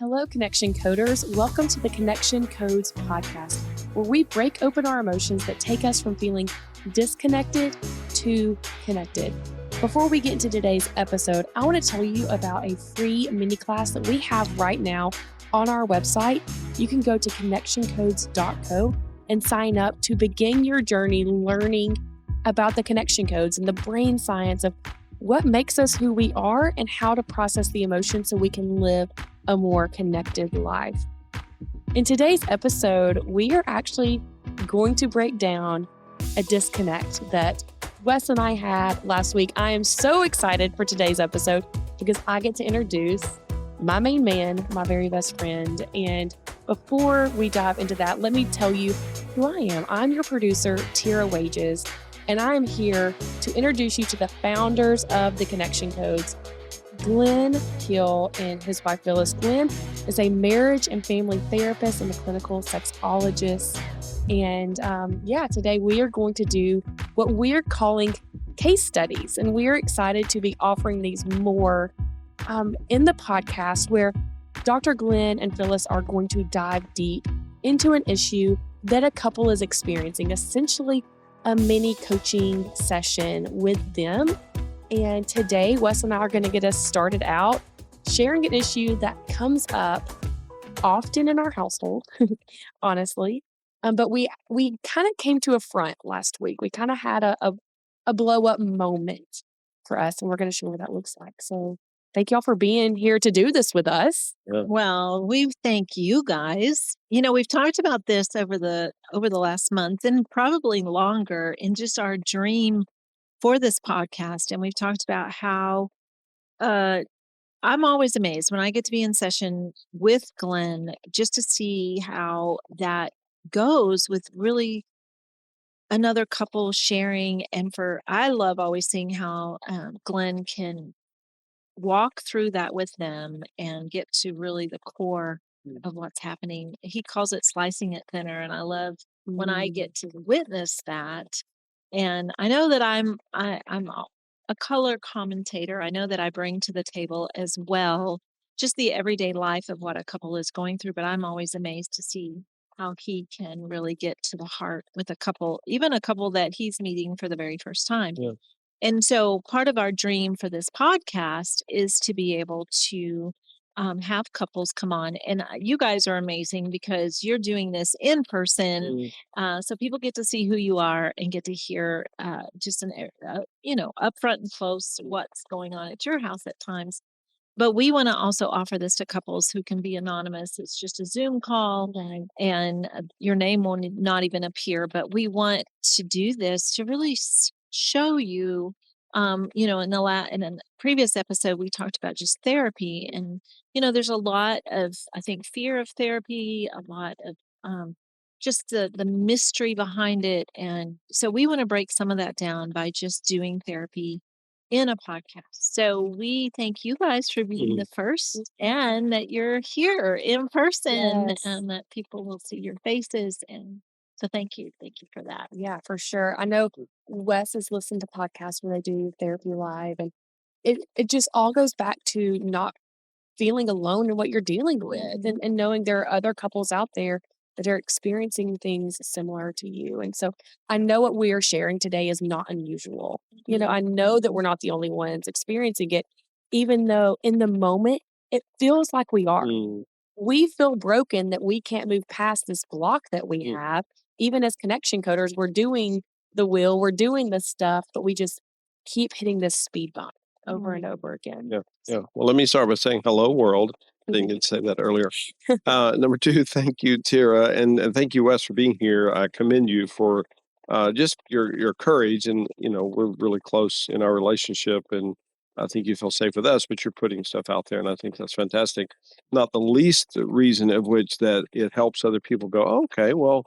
Hello, Connection Coders. Welcome to the Connection Codes podcast, where we break open our emotions that take us from feeling disconnected to connected. Before we get into today's episode, I want to tell you about a free mini class that we have right now on our website. You can go to connectioncodes.co and sign up to begin your journey learning about the connection codes and the brain science of what makes us who we are and how to process the emotions so we can live a more connected life. In today's episode, we are actually going to break down a disconnect that Wes and I had last week. I am so excited for today's episode because I get to introduce my main man, my very best friend. And before we dive into that, let me tell you who I am. I'm your producer, Tera Wages, and I am here to introduce you to the founders of the Connection Codes, Glenn Hill and his wife Phyllis. Glenn is a marriage and family therapist and a clinical sexologist. And today we are going to do what we're calling case studies. And we are excited to be offering these more in the podcast, where Dr. Glenn and Phyllis are going to dive deep into an issue that a couple is experiencing, essentially a mini coaching session with them. And today, Wes and I are going to get us started out sharing an issue that comes up often in our household, honestly. But we kind of came to a front last week. We kind of had a blow up moment for us, and we're going to share what that looks like. So thank y'all for being here to do this with us. Yeah. Well, we thank you guys. You know, we've talked about this over the last month and probably longer in just our dream for this podcast. And we've talked about how I'm always amazed when I get to be in session with Glenn just to see how that goes with really another couple sharing. And I love always seeing how Glenn can walk through that with them and get to really the core of what's happening. He calls it slicing it thinner. And I love when I get to witness that. And I know that I'm a color commentator. I know that I bring to the table as well just the everyday life of what a couple is going through, but I'm always amazed to see how he can really get to the heart with a couple, even a couple that he's meeting for the very first time. Yeah. And so part of our dream for this podcast is to be able to have couples come on. And you guys are amazing because you're doing this in person. So people get to see who you are and get to hear just upfront and close what's going on at your house at times. But we want to also offer this to couples who can be anonymous. It's just a Zoom call, and your name will not even appear. But we want to do this to really show you, in a previous episode, we talked about just therapy. And, there's a lot of, I think, fear of therapy, a lot of just the mystery behind it. And so we want to break some of that down by just doing therapy in a podcast. So we thank you guys for being the first, and that you're here in person, and that people will see your faces. And so thank you for that. Yeah, for sure. I know Wes has listened to podcasts where they do therapy live, and it just all goes back to not feeling alone in what you're dealing with, and knowing there are other couples out there that are experiencing things similar to you. And so I know what we are sharing today is not unusual. I know that we're not the only ones experiencing it, even though in the moment it feels like we are. We feel broken that we can't move past this block that we have. Even as connection coders, we're doing the wheel, we're doing the stuff, but we just keep hitting this speed bump over and over again. Yeah. Well, let me start by saying hello, world. I didn't get to say that earlier. Number two, thank you, Tera, and thank you, Wes, for being here. I commend you for just your courage, and we're really close in our relationship, and I think you feel safe with us, but you're putting stuff out there, and I think that's fantastic. Not the least reason of which that it helps other people go, oh, okay, well,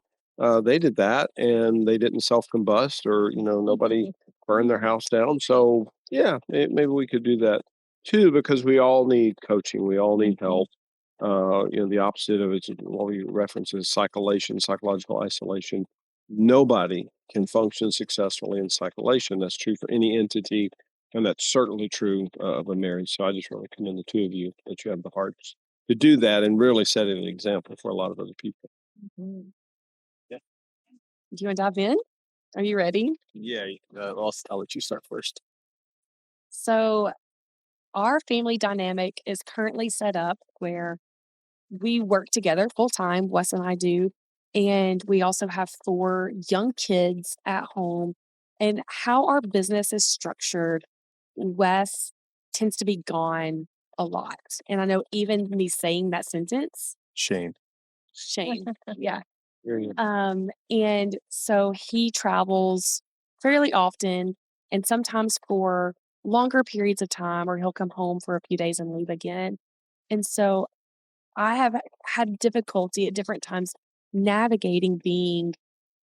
they did that, and they didn't self-combust, or nobody burned their house down. So yeah, maybe we could do that too, because we all need coaching. We all need help. The opposite of it, what we reference is psychological isolation. Nobody can function successfully in isolation. That's true for any entity, and that's certainly true of a marriage. So I just really commend the two of you that you have the hearts to do that and really setting an example for a lot of other people. Mhm. Yeah. Do you want to dive in? Are you ready? Yeah, I'll let you start first. So, our family dynamic is currently set up where we work together full time, Wes and I do. And we also have 4 young kids at home. And how our business is structured, Wes tends to be gone a lot. And I know even me saying that sentence, Shane. shame. Yeah. Yeah. And so he travels fairly often and sometimes for longer periods of time, or he'll come home for a few days and leave again. And so I have had difficulty at different times navigating being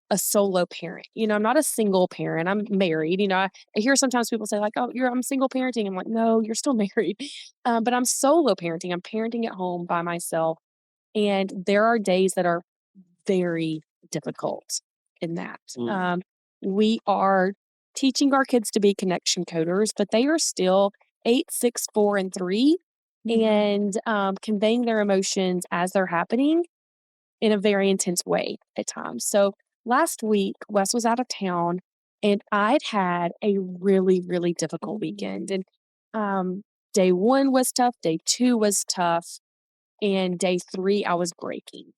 a solo parent. I'm not a single parent. I'm married. I hear sometimes people say like, "Oh, I'm single parenting." I'm like, "No, you're still married." But I'm solo parenting. I'm parenting at home by myself, and there are days that are very difficult in that. We are teaching our kids to be connection coders, but they are still 8, 6, 4, and 3, and conveying their emotions as they're happening in a very intense way at times. So last week, Wes was out of town, and I'd had a really, really difficult weekend. And day 1 was tough, day 2 was tough, and day 3, I was breaking.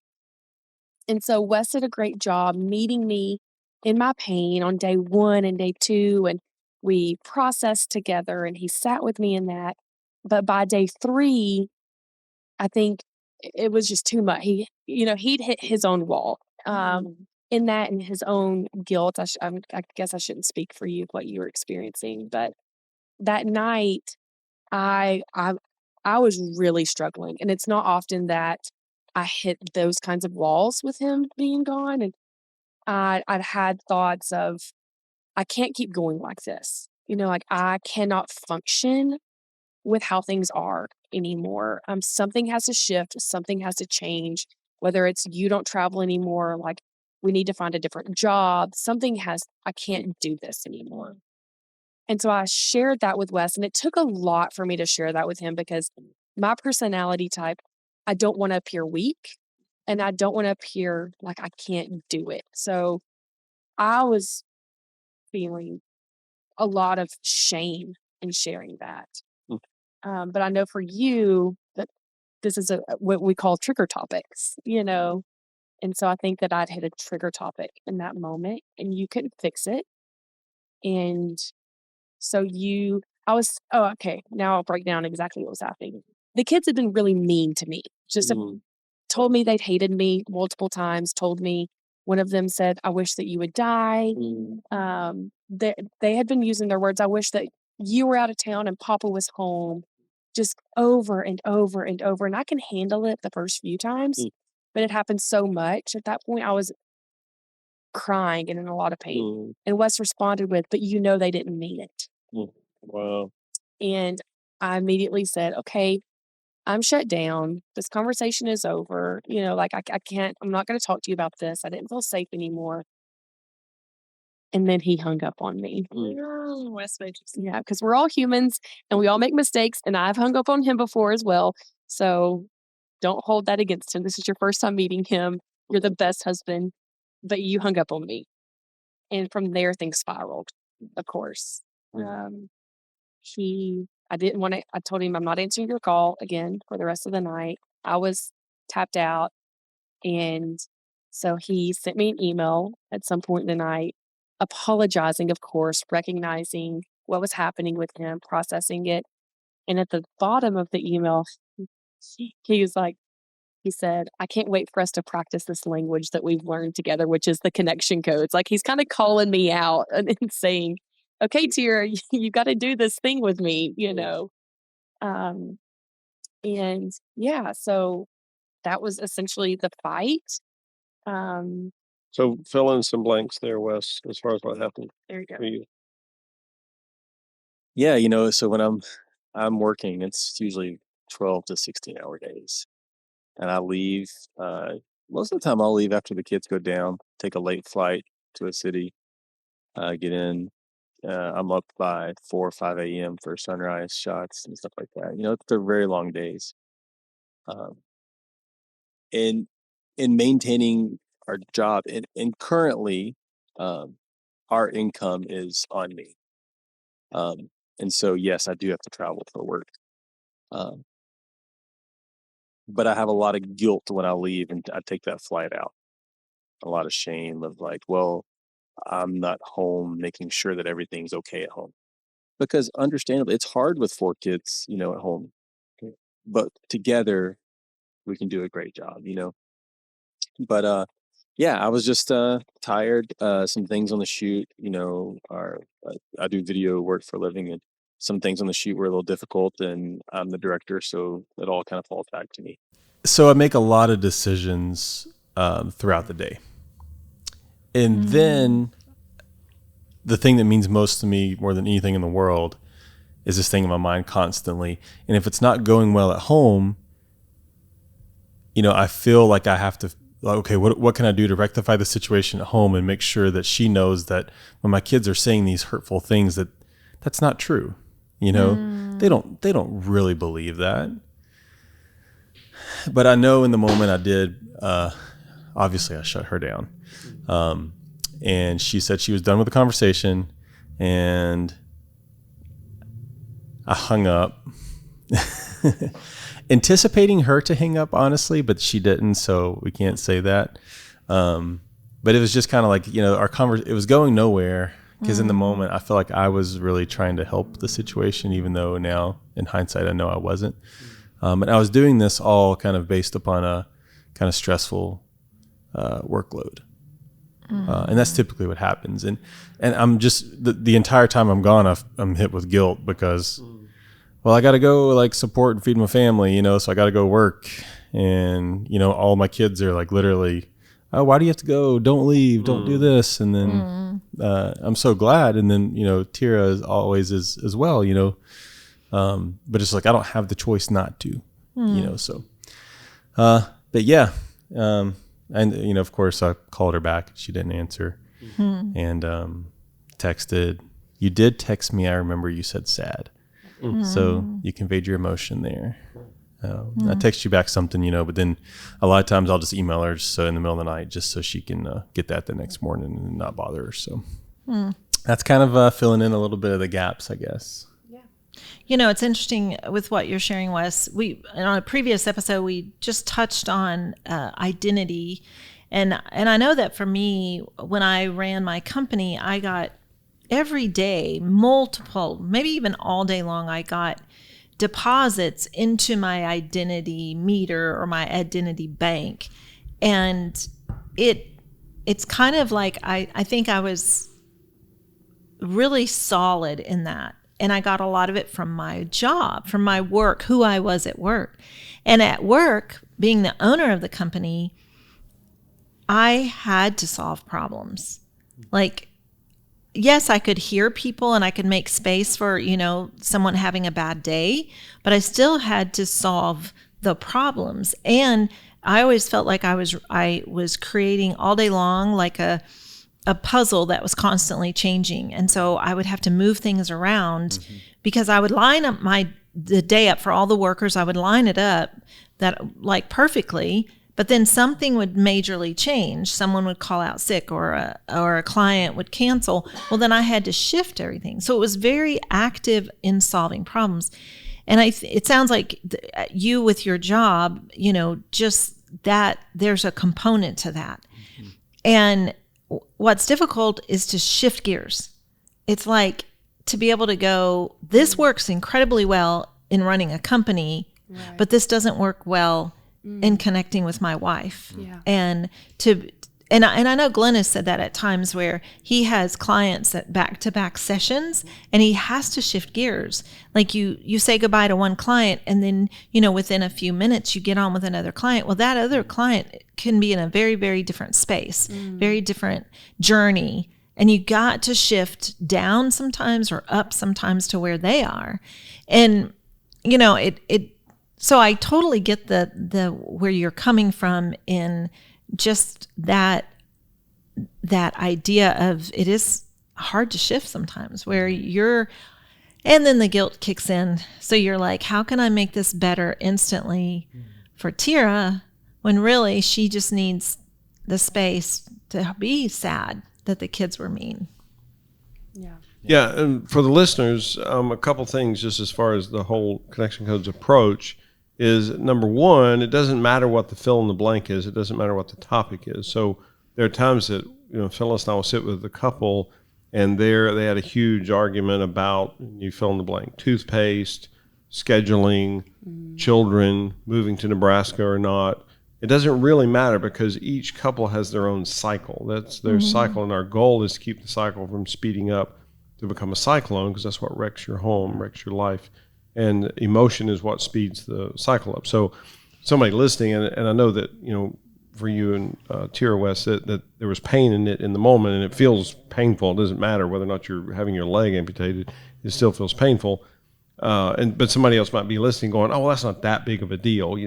And so Wes did a great job meeting me in my pain on day 1 and day 2, and we processed together, and he sat with me in that. But by day 3, I think it was just too much. He'd hit his own wall, in that and his own guilt. I guess I shouldn't speak for you, what you were experiencing, but that night, I I I was really struggling, and it's not often that I hit those kinds of walls with him being gone, and I'd had thoughts of, "I can't keep going like this." Like, I cannot function with how things are anymore. Something has to shift, something has to change, whether it's you don't travel anymore, like, we need to find a different job, I can't do this anymore. And so I shared that with Wes, and it took a lot for me to share that with him because my personality type, I don't wanna appear weak, and I don't wanna appear like I can't do it. So I was feeling a lot of shame in sharing that. Mm. But I know for you that this is what we call trigger topics. And so I think that I'd hit a trigger topic in that moment, and you couldn't fix it. And so I was, oh, okay. Now I'll break down exactly what was happening. The kids had been really mean to me, told me they'd hated me multiple times, told me one of them said, "I wish that you would die." They had been using their words, "I wish that you were out of town and Papa was home," just over and over and over. And I can handle it the first few times, but it happened so much at that point. I was crying and in a lot of pain. And Wes responded with, "But they didn't mean it." Wow. And I immediately said, "Okay, I'm shut down. This conversation is over. Like, I can't, I'm not going to talk to you about this. I didn't feel safe anymore." And then he hung up on me. Oh, Wes made you Yeah, because we're all humans and we all make mistakes. And I've hung up on him before as well. So don't hold that against him. This is your first time meeting him. You're the best husband, but you hung up on me. And from there, things spiraled, of course. Um, I didn't want to, I told him, "I'm not answering your call again for the rest of the night." I was tapped out. And so he sent me an email at some point in the night, apologizing, of course, recognizing what was happening with him, processing it. And at the bottom of the email, he was like, he said, "I can't wait for us to practice this language that we've learned together, which is the connection codes." Like, he's kind of calling me out and saying, "Okay, Tira, you got to do this thing with me." Um, and yeah, so that was essentially the fight. Um, So fill in some blanks there, Wes, as far as what happened there you go. for you. Yeah, so when I'm working, it's usually 12 to 16-hour days. And I leave most of the time I'll leave after the kids go down, take a late flight to a city, get in. I'm up by 4 or 5 a.m. for sunrise shots and stuff like that. They're very long days. in maintaining our job. And currently, our income is on me. And so, yes, I do have to travel for work. But I have a lot of guilt when I leave and I take that flight out. A lot of shame of like, well, I'm not home making sure that everything's okay at home. Because understandably, it's hard with 4 kids, at home. But together, we can do a great job, But yeah, I was just tired. Some things on the shoot, I do video work for a living, and some things on the shoot were a little difficult, and I'm the director, so it all kind of falls back to me. So I make a lot of decisions throughout the day. And then the thing that means most to me more than anything in the world is this thing in my mind constantly. And if it's not going well at home, I feel like I have to, okay, what can I do to rectify the situation at home and make sure that she knows that when my kids are saying these hurtful things, that's not true. They don't really believe that. But I know in the moment I did, obviously I shut her down. And she said she was done with the conversation, and I hung up, anticipating her to hang up, honestly, but she didn't, so we can't say that. But it was just kind of like, it was going nowhere, because in the moment I feel like I was really trying to help the situation, even though now in hindsight I know I wasn't. And I was doing this all kind of based upon a kind of stressful workload. And that's typically what happens. And I'm just, the entire time I'm gone, I'm hit with guilt because, well, I got to go like support and feed my family, so I got to go work. And, all my kids are like literally, oh, why do you have to go? Don't leave. Don't do this. And then I'm so glad. And then, Tera is always as well, but it's like I don't have the choice not to, so. But yeah. And, of course, I called her back. She didn't answer. And texted. You did text me. I remember you said sad. So you conveyed your emotion there. I text you back something, but then a lot of times I'll just email her so in the middle of the night just so she can get that the next morning and not bother her. So that's kind of filling in a little bit of the gaps, I guess. It's interesting with what you're sharing, Wes. On a previous episode, we just touched on identity. And I know that for me, when I ran my company, I got every day, multiple, maybe even all day long, I got deposits into my identity meter or my identity bank. And it's kind of like, I think I was really solid in that. And I got a lot of it from my job, from my work, who I was at work. And at work, being the owner of the company, I had to solve problems. Like, yes, I could hear people and I could make space for, someone having a bad day, but I still had to solve the problems. And I always felt like I was creating all day long, like a puzzle that was constantly changing. And so I would have to move things around because I would line up the day up for all the workers. I would line it up that like perfectly, but then something would majorly change. Someone would call out sick or a client would cancel. Well, then I had to shift everything. So it was very active in solving problems. And it sounds like you with your job, just that there's a component to that. And what's difficult is to shift gears. It's like to be able to go, this works incredibly well in running a company, but this doesn't work well in connecting with my wife. And I know Glenn has said that at times where he has clients at back-to-back sessions and he has to shift gears. Like you say goodbye to one client and then, within a few minutes you get on with another client. Well, that other client can be in a very, very different space, very different journey. And you got to shift down sometimes or up sometimes to where they are. And, so I totally get the where you're coming from in just that idea of it is hard to shift sometimes where and then the guilt kicks in. So you're like, how can I make this better instantly? for Tera, when really she just needs the space to be sad that the kids were mean. Yeah. Yeah, and for the listeners, a couple things just as far as the whole Connection Codes approach is, number one, it doesn't matter what the fill in the blank is. It doesn't matter what the topic is. So there are times that, Phyllis and I will sit with the couple, and they had a huge argument about, you fill in the blank, toothpaste, scheduling, children, moving to Nebraska or not. It doesn't really matter because each couple has their own cycle. That's their cycle, and our goal is to keep the cycle from speeding up to become a cyclone, because that's what wrecks your home, wrecks your life. And emotion is what speeds the cycle up. So somebody listening, and I know that, for you and Tera, Wes, that there was pain in it in the moment, and it feels painful. It doesn't matter whether or not you're having your leg amputated. It still feels painful. But somebody else might be listening going, oh, well, that's not that big of a deal.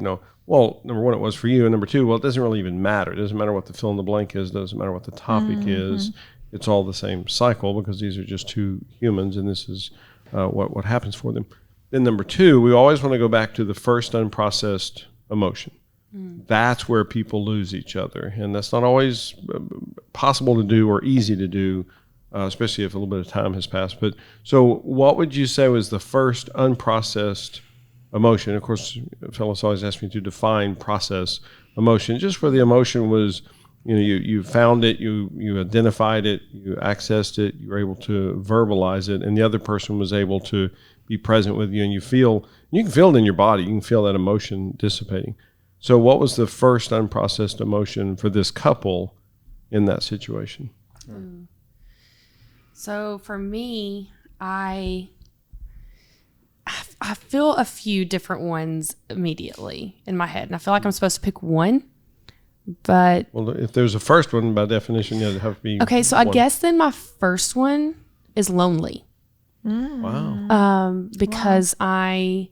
Well, number one, it was for you. And number two, well, it doesn't really even matter. It doesn't matter what the fill in the blank is. It doesn't matter what the topic is. It's all the same cycle, because these are just two humans, and this is what happens for them. Then number two, we always want to go back to the first unprocessed emotion. That's where people lose each other. And that's not always possible to do or easy to do, especially if a little bit of time has passed. But so what would you say was the first unprocessed emotion? Of course, Phyllis always asks me to define process emotion, just where the emotion was, you found it, you identified it, you accessed it, you were able to verbalize it, and the other person was able to be present with you, and you can feel it in your body. You can feel that emotion dissipating. So what was the first unprocessed emotion for this couple in that situation? So for me, I feel a few different ones immediately in my head, and I feel like I'm supposed to pick one, but... Well, if there's a first one, by definition, it'd have to be okay, so one. I guess then my first one is lonely. Wow. Because I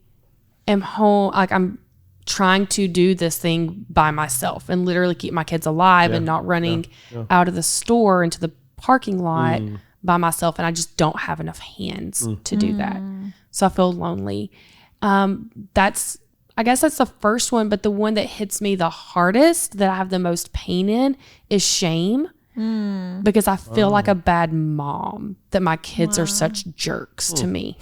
am home, like I'm trying to do this thing by myself and literally keep my kids alive and not running out of the store into the parking lot by myself. And I just don't have enough hands to do that. So I feel lonely. I guess that's the first one, but the one that hits me the hardest, that I have the most pain in, is shame. Because I feel like a bad mom, that my kids are such jerks to me.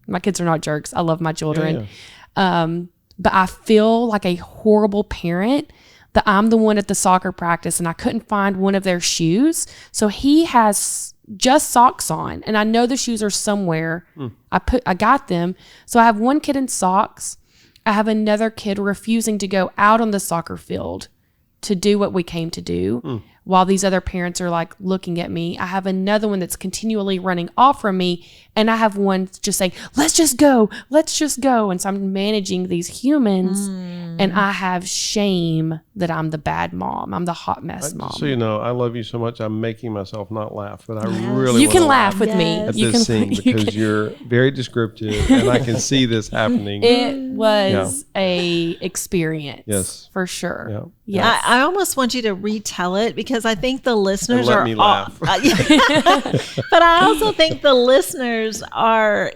My kids are not jerks. I love my children. But I feel like a horrible parent, that I'm the one at the soccer practice and I couldn't find one of their shoes. So he has just socks on, and I know the shoes are somewhere. I got them. So I have one kid in socks. I have another kid refusing to go out on the soccer field to do what we came to do, while these other parents are like looking at me. I have another one that's continually running off from me, and I have one just saying, let's just go. And so I'm managing these humans, and I have shame that I'm the bad mom. I'm the hot mess mom. So I love you so much. I'm making myself not laugh, but I really you want can to laugh with me at you this can scene, because you're very descriptive, and I can see this happening. It was a experience. Yes, for sure. Yeah. Yes. I almost want you to retell it, because I think the listeners let me laugh. But I also think the listeners are,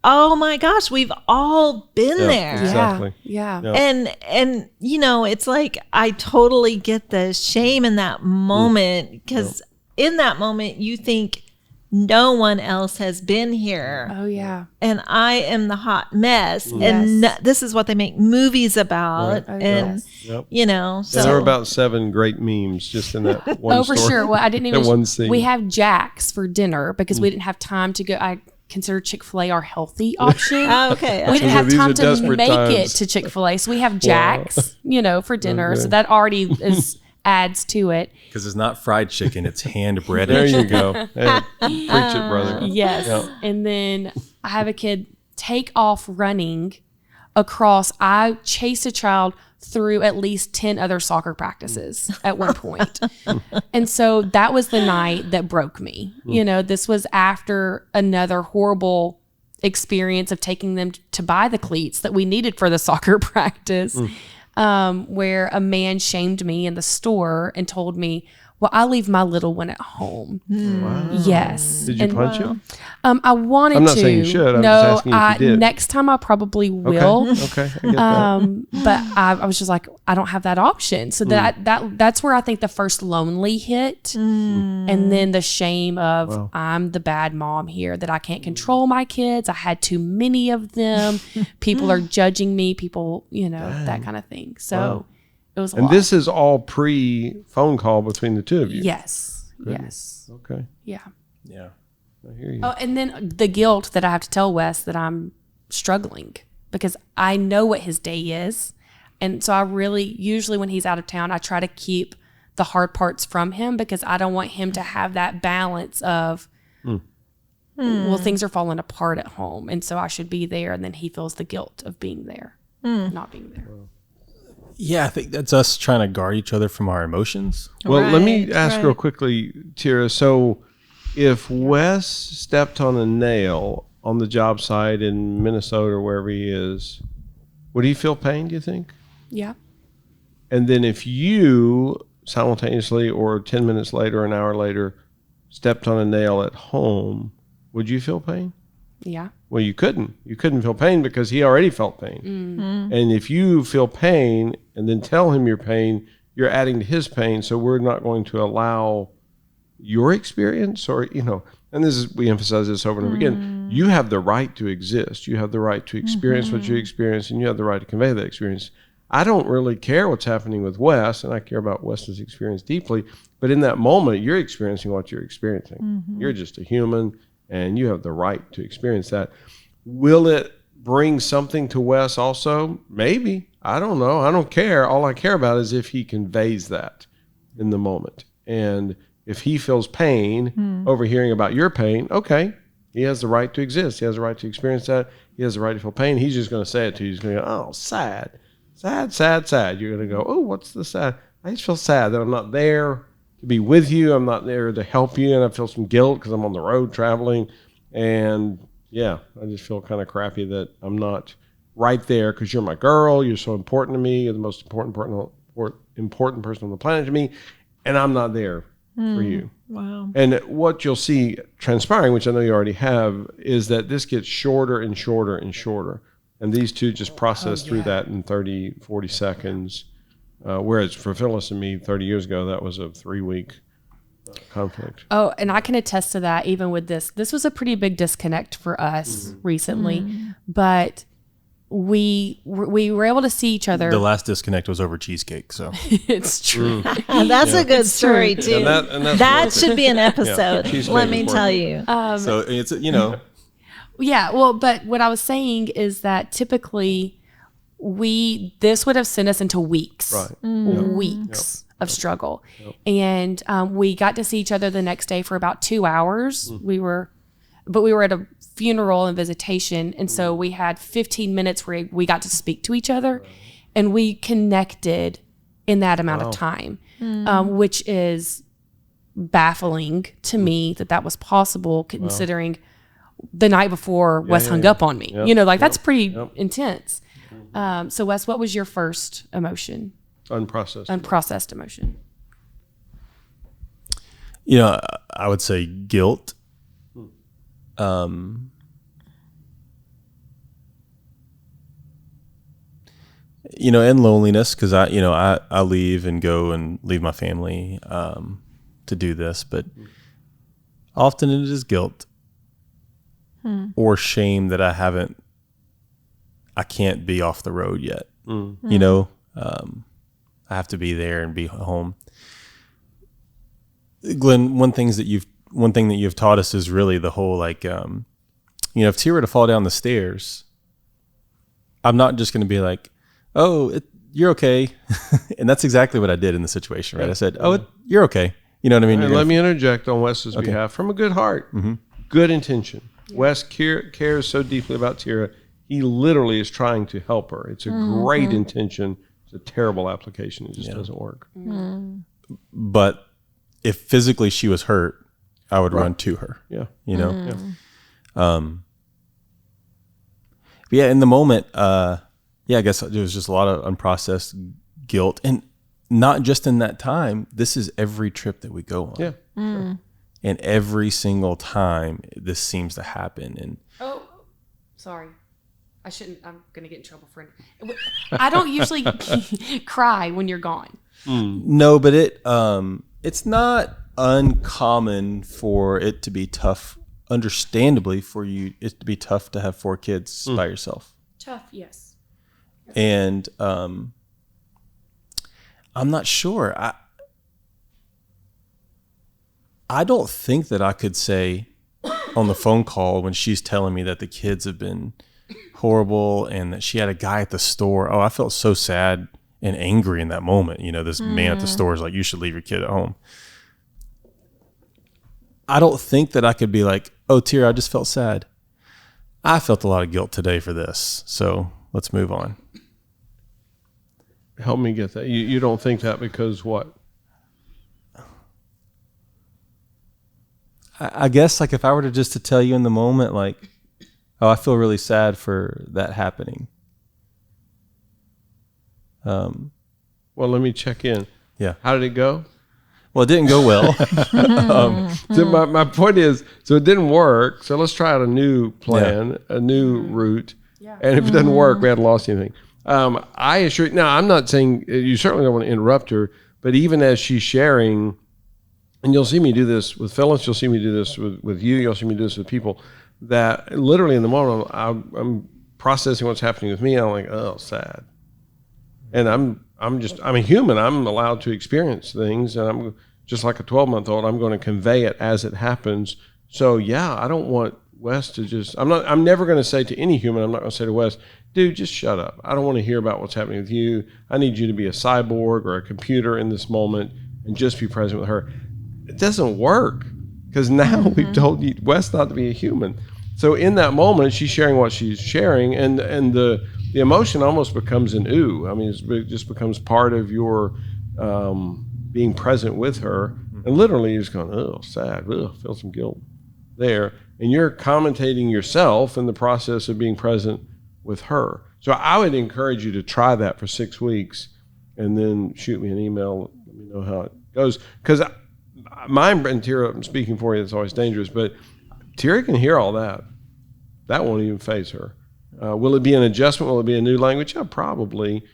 oh my gosh, we've all been there. Exactly. Yeah. And it's like, I totally get the shame in that moment, because in that moment you think no one else has been here. Oh yeah. And I am the hot mess. Yes. And this is what they make movies about. Right. Oh, and yes. so there are about 7 great memes just in that one for story. sure. Well, I didn't even. That one scene. We have Jack's for dinner because we didn't have time to go. I consider Chick-fil-A our healthy option. Okay. We didn't have These are time to desperate make it times. to Chick-fil-A, so we have Jack's, for dinner. Okay. So that already adds to it. Because it's not fried chicken, it's hand breaded. There you go. Hey, preach it, brother. Yes. Yeah. And then I have a kid take off running across. I chased a child through at least 10 other soccer practices at one point. And so that was the night that broke me. This was after another horrible experience of taking them to buy the cleats that we needed for the soccer practice, where a man shamed me in the store and told me, well, I leave my little one at home. Wow. Yes. Did you punch him? I wanted to. I'm not saying you should. I'm no, just asking if you did. Next time I probably will. Okay. I get that. But I was just like, I don't have that option. So that's where I think the first lonely hit, and then the shame of I'm the bad mom here, that I can't control my kids. I had too many of them. People are judging me. People, that kind of thing. So it was a lot. This is all pre-phone call between the two of you? Yes. Goodness. Yes. Okay. Yeah. Yeah. I hear you. Oh, and then the guilt that I have to tell Wes that I'm struggling because I know what his day is. And so I usually when he's out of town, I try to keep the hard parts from him because I don't want him to have that balance of, well, things are falling apart at home. And so I should be there. And then he feels the guilt of being there, not being there. Yeah, I think that's us trying to guard each other from our emotions. Well, let me ask real quickly, Tera. So if Wes stepped on a nail on the job site in Minnesota or wherever he is, would he feel pain, do you think? Yeah. And then if you simultaneously or 10 minutes later, an hour later, stepped on a nail at home, would you feel pain? Yeah. Well, you couldn't. You couldn't feel pain because he already felt pain. And if you feel pain and then tell him your pain, you're adding to his pain. So we're not going to allow your experience or, and we emphasize this over and over again. You have the right to exist. You have the right to experience what you experience, and you have the right to convey that experience. I don't really care what's happening with Wes, and I care about Wes's experience deeply. But in that moment, you're experiencing what you're experiencing. You're just a human, and you have the right to experience that. Will it bring something to Wes also? Maybe. I don't know. I don't care. All I care about is if he conveys that in the moment. And if he feels pain over hearing about your pain, okay, he has the right to exist. He has the right to experience that. He has the right to feel pain. He's just going to say it to you. He's going to go, oh, sad, sad, sad, sad. You're going to go, oh, what's the sad? I just feel sad that I'm not there to be with you. I'm not there to help you. And I feel some guilt because I'm on the road traveling. And yeah, I just feel kind of crappy that I'm not right there because you're my girl. You're so important to me. You're the most important person on the planet to me. And I'm not there for you. Wow. And what you'll see transpiring, which I know you already have, is that this gets shorter and shorter and shorter. And these two just process through that in 30, 40 seconds. Whereas for Phyllis and me 30 years ago, that was a 3-week conflict. Oh, and I can attest to that even with this. This was a pretty big disconnect for us recently, but we were able to see each other. The last disconnect was over cheesecake, so It's true. That's a good story too. And that's That should be an episode. Cheesecake Let me is tell you. so it's Yeah, well, but what I was saying is that typically this would have sent us into weeks, weeks of struggle. And we got to see each other the next day for about 2 hours. We were at a funeral and visitation. And so we had 15 minutes where we got to speak to each other and we connected in that amount of time, which is baffling to me that was possible considering the night before Wes hung up on me. That's pretty intense. So Wes, what was your first emotion? Unprocessed emotion. I would say guilt. And loneliness, because I leave and go and leave my family to do this, but often it is guilt or shame that I can't be off the road yet. I have to be there and be home. Glenn, one thing that you've taught us is really the whole if Tera were to fall down the stairs, I'm not just going to be like, oh, you're okay. And that's exactly what I did in the situation, right? I said, you're okay. You know what I mean? Let me interject on Wes's behalf from a good heart, good intention. Wes cares so deeply about Tera. He literally is trying to help her. It's a great intention. It's a terrible application. It just doesn't work. But if physically she was hurt, I would run to her. Yeah. In the moment, I guess there was just a lot of unprocessed guilt. And not just in that time, this is every trip that we go on. Yeah. And every single time this seems to happen. And Sorry. I'm going to get in trouble for it. I don't usually cry when you're gone. No, but it's not uncommon for it to be tough, understandably, for you it to be tough to have 4 kids by yourself. Tough, yes. And I'm not sure. I don't think that I could say on the phone call when she's telling me that the kids have been horrible and that she had a guy at the store. Oh, I felt so sad and angry in that moment. You know, this man at the store is like, you should leave your kid at home. I don't think that I could be like, oh, Tera, I just felt sad. I felt a lot of guilt today for this. So let's move on. Help me get that. You don't think that because what? I guess like if I were to just to tell you in the moment, like, oh, I feel really sad for that happening. Well, let me check in. Yeah. How did it go? Well, it didn't go well. So my point is, so it didn't work. So let's try out a new plan, a new route. Yeah. And if it doesn't work, we hadn't lost anything. I assure you, now I'm not saying you certainly don't want to interrupt her, but even as she's sharing, and you'll see me do this with Phyllis, you'll see me do this with you, you'll see me do this with people, that literally in the moment I'm processing what's happening with me. I'm like, oh, sad. And I'm a human. I'm allowed to experience things, and I'm just like a 12-month-old. I'm going to convey it as it happens. So yeah, I don't want Wes to just. I'm never going to say to any human. I'm not going to say to Wes, dude, just shut up. I don't want to hear about what's happening with you. I need you to be a cyborg or a computer in this moment and just be present with her. It doesn't work because now we've told you Wes not to be a human. So in that moment, she's sharing what she's sharing, and the emotion almost becomes an ooh. I mean, it just becomes part of your being present with her. And literally you're just going, oh, sad, feel some guilt there. And you're commentating yourself in the process of being present with her. So I would encourage you to try that for 6 weeks and then shoot me an email. Let me know how it goes. Because mine and Tera, I'm speaking for you, it's always dangerous, but Tera can hear all that. That won't even faze her. Will it be an adjustment? Will it be a new language? Yeah, probably,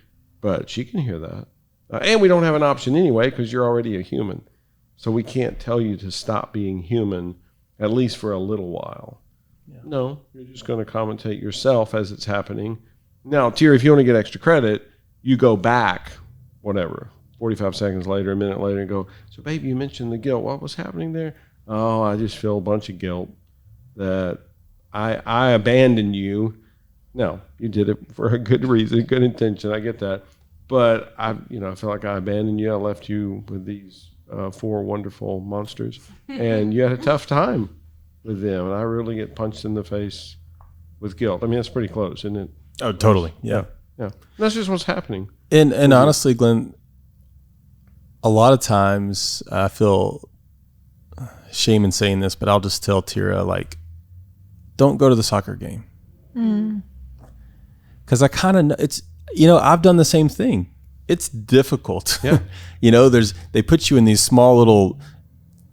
but she can hear that. And we don't have an option anyway because you're already a human. So we can't tell you to stop being human, at least for a little while. Yeah. No, you're just going to commentate yourself as it's happening. Now, Tera, if you want to get extra credit, you go back, 45 seconds later, a minute later, and go, so baby, you mentioned the guilt. What was happening there? Oh, I just feel a bunch of guilt that I abandoned you. No, you did it for a good reason, good intention. I get that. But I feel like I abandoned you. I left you with these 4 wonderful monsters, and you had a tough time with them. And I really get punched in the face with guilt. I mean, that's pretty close, isn't it? Oh, totally. Yeah. That's just what's happening. And honestly, Glenn, a lot of times I feel shame in saying this, but I'll just tell Tera, like, don't go to the soccer game. Because I kind of know it's, I've done the same thing. It's difficult. Yeah. They put you in these small little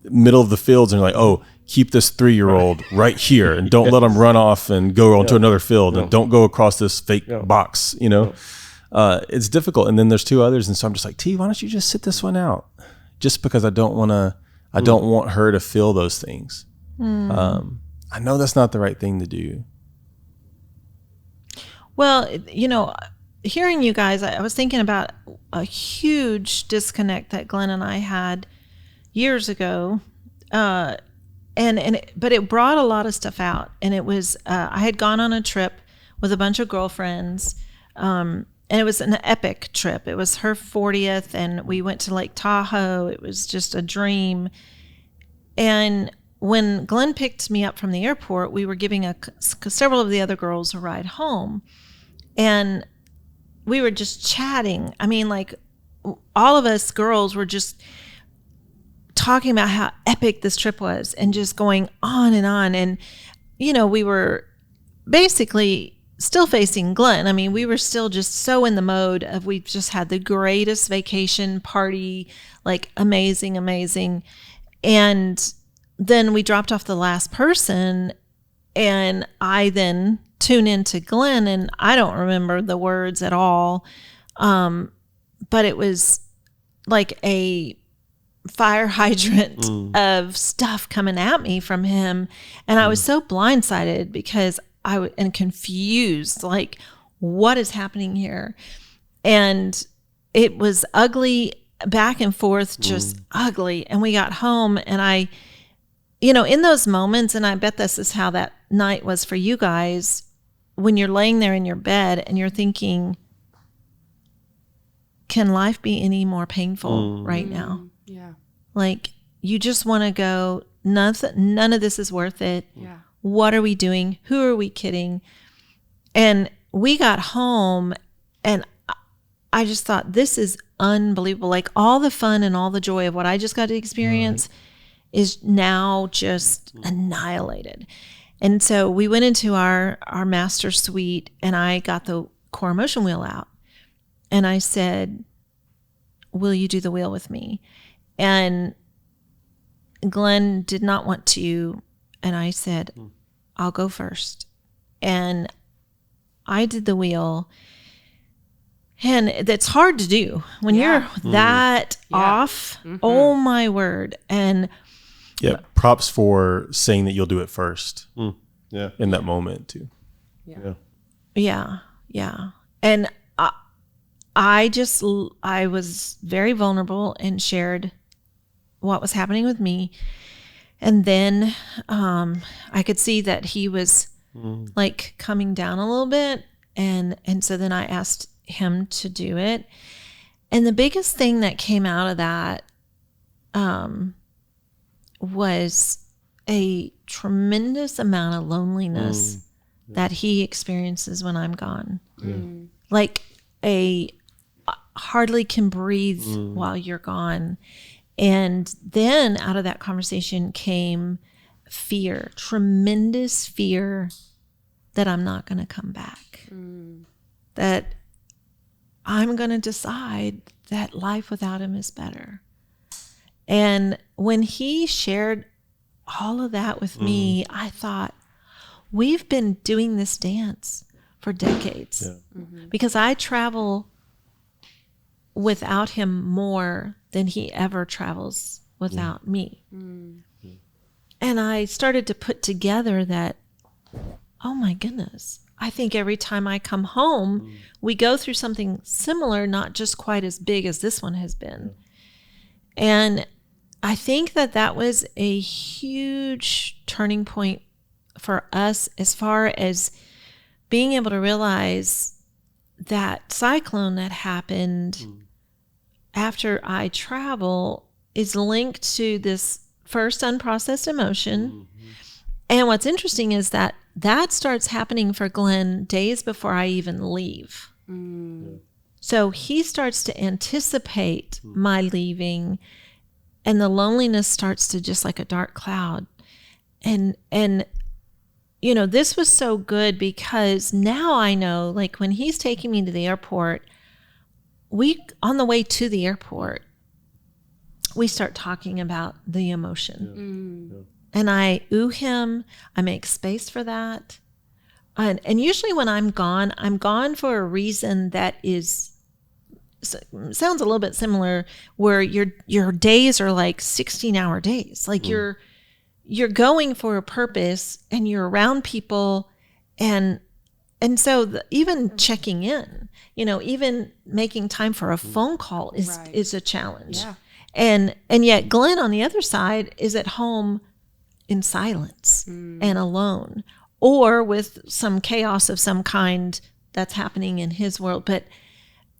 middle of the fields and you're like, oh, keep this 3-year-old right here and don't let them run off and go onto another field and don't go across this fake box, It's difficult. And then there's 2 others. And so I'm just like, T, why don't you just sit this one out? Just because I don't want her to feel those things. I know that's not the right thing to do. Well, hearing you guys, I was thinking about a huge disconnect that Glenn and I had years ago. But it brought a lot of stuff out. And it was, I had gone on a trip with a bunch of girlfriends. And it was an epic trip. It was her 40th and we went to Lake Tahoe. It was just a dream. And when Glenn picked me up from the airport, we were giving several of the other girls a ride home. And we were just chatting. I mean, like, all of us girls were just talking about how epic this trip was and just going on and on. And, we were basically still facing Glenn. I mean, we were still just so in the mode of we've just had the greatest vacation party, like amazing. And then we dropped off the last person, and I then tune into Glenn, and I don't remember the words at all. But it was like a fire hydrant of stuff coming at me from him. And I was so blindsided because and confused, like, what is happening here? And it was ugly, back and forth, just ugly. And we got home, and I, in those moments, and I bet this is how that night was for you guys, when you're laying there in your bed and you're thinking, can life be any more painful right now? Yeah. Like, you just want to go, none of this is worth it. Yeah. What are we doing? Who are we kidding? And we got home, and I just thought, this is unbelievable. Like, all the fun and all the joy of what I just got to experience is now just annihilated. And so we went into our master suite, and I got the core emotion wheel out. And I said, will you do the wheel with me? And Glenn did not want to. And I said, I'll go first. And I did the wheel. And that's hard to do when you're that off. Oh, my word. And yeah, props for saying that you'll do it first. Yeah. In that moment too. Yeah. And I was very vulnerable and shared what was happening with me. And then I could see that he was like coming down a little bit. And so then I asked him to do it. And the biggest thing that came out of that was a tremendous amount of loneliness that he experiences when I'm gone. Like hardly can breathe while you're gone. And then out of that conversation came fear, tremendous fear that I'm not going to come back, that I'm going to decide that life without him is better. And when he shared all of that with me, I thought, we've been doing this dance for decades because I travel without him more than he ever travels without me. And I started to put together that, oh my goodness, I think every time I come home, we go through something similar, not just quite as big as this one has been. And I think that was a huge turning point for us as far as being able to realize that cyclone that happened after I travel is linked to this first unprocessed emotion. And what's interesting is that starts happening for Glenn days before I even leave. So he starts to anticipate my leaving, and the loneliness starts to just like a dark cloud. And this was so good because now I know, like, when he's taking me to the airport, on the way to the airport, we start talking about the emotion. And I ooh him. I make space for that. And usually when I'm gone for a reason that sounds a little bit similar, where your days are like 16-hour days. Like you're going for a purpose, and you're around people, and so even checking in, even making time for a phone call is a challenge. And yet Glenn on the other side is at home in silence and alone, or with some chaos of some kind that's happening in his world. But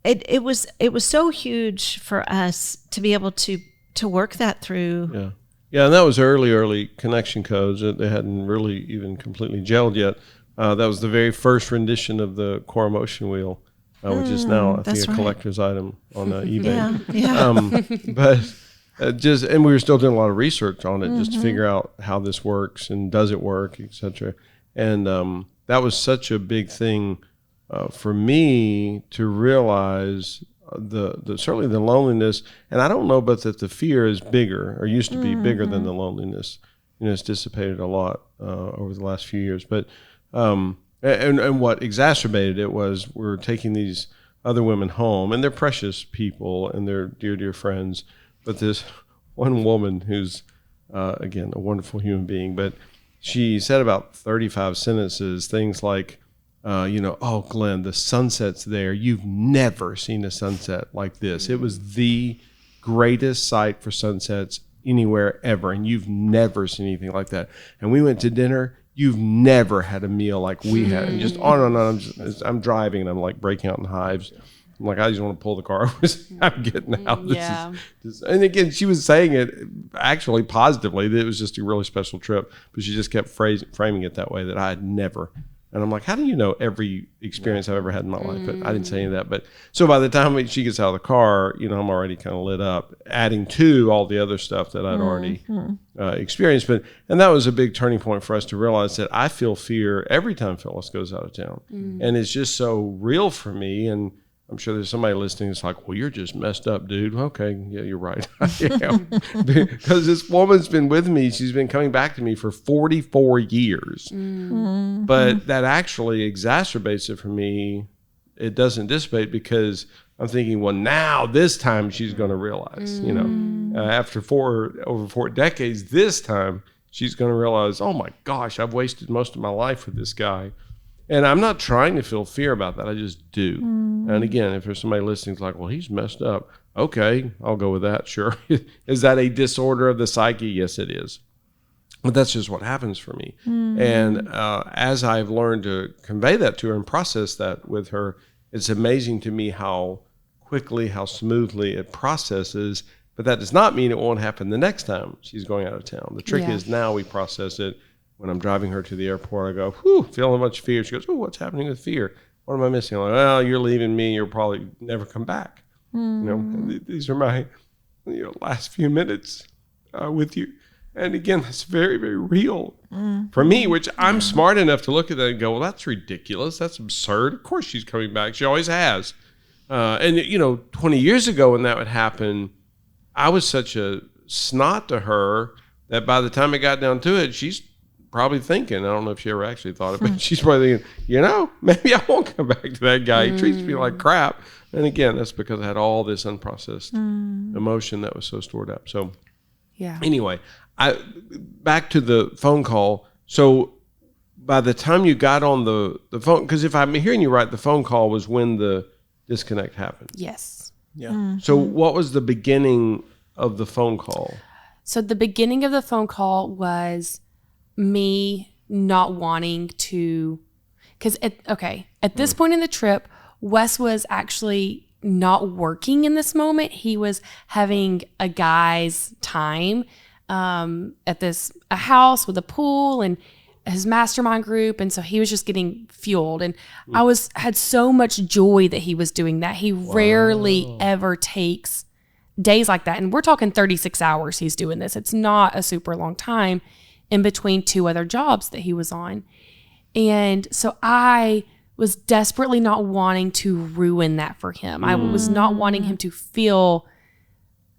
it was so huge for us to be able to work that through. Yeah, and that was early connection codes. They hadn't really even completely gelled yet. That was the very first rendition of the core emotion wheel, which is now, I think, a collector's item on eBay. But and we were still doing a lot of research on it just to figure out how this works and does it work, etc. And that was such a big thing for me to realize certainly the loneliness. And I don't know, but that the fear is bigger, or used to be bigger than the loneliness. It's dissipated a lot over the last few years. But and what exacerbated it was we're taking these other women home, and they're precious people and they're dear friends. But this one woman who's again a wonderful human being, but she said about 35 sentences, things like, oh, Glenn, the sunset's there. You've never seen a sunset like this. It was the greatest sight for sunsets anywhere ever, and you've never seen anything like that. And we went to dinner. You've never had a meal like we had. And just on and on. I'm driving, and I'm like breaking out in hives. I'm like, I just want to pull the car over. I'm getting out. And again, she was saying it actually positively, that it was just a really special trip, but she just kept framing it that way, that I had never. And I'm like, how do you know every experience I've ever had in my life? But I didn't say any of that. But so by the time she gets out of the car, I'm already kind of lit up, adding to all the other stuff that I'd already experienced. And that was a big turning point for us to realize that I feel fear every time Phyllis goes out of town. And it's just so real for me. And I'm sure there's somebody listening that's like, well, you're just messed up, dude. Okay, yeah, you're right. I am. Because this woman's been with me. She's been coming back to me for 44 years. But that actually exacerbates it for me. It doesn't dissipate, because I'm thinking, well, now this time she's going to realize, after over 4 decades, this time she's going to realize, oh my gosh, I've wasted most of my life with this guy. And I'm not trying to feel fear about that. I just do. And again, if there's somebody listening who's like, well, he's messed up. Okay, I'll go with that. Sure. Is that a disorder of the psyche? Yes, it is. But that's just what happens for me. And as I've learned to convey that to her and process that with her, it's amazing to me how quickly, how smoothly it processes. But that does not mean it won't happen the next time she's going out of town. The trick is now we process it. When I'm driving her to the airport, I go, feeling much fear. She goes, what's happening with fear? What am I missing? I'm like, well, you're leaving me. You'll probably never come back. These are my last few minutes with you. And again, that's very, very real for me, which I'm smart enough to look at that and go, well, that's ridiculous. That's absurd. Of course she's coming back. She always has. And 20 years ago when that would happen, I was such a snot to her that by the time it got down to it, she's probably thinking, I don't know if she ever actually thought it, but she's probably thinking, maybe I won't come back to that guy. He treats me like crap. And again, that's because I had all this unprocessed emotion that was so stored up. So anyway, back to the phone call. So by the time you got on the phone, because if I'm hearing you right, the phone call was when the disconnect happened. Yes. Yeah. So what was the beginning of the phone call? So the beginning of the phone call was me not wanting to, because at this point in the trip, Wes was actually not working in this moment. He was having a guy's time at a house with a pool and his mastermind group, and so he was just getting fueled. And I had so much joy that he was doing that. He rarely ever takes days like that, and we're talking 36 hours he's doing this. It's not a super long time in between 2 other jobs that he was on. And so I was desperately not wanting to ruin that for him. I was not wanting him to feel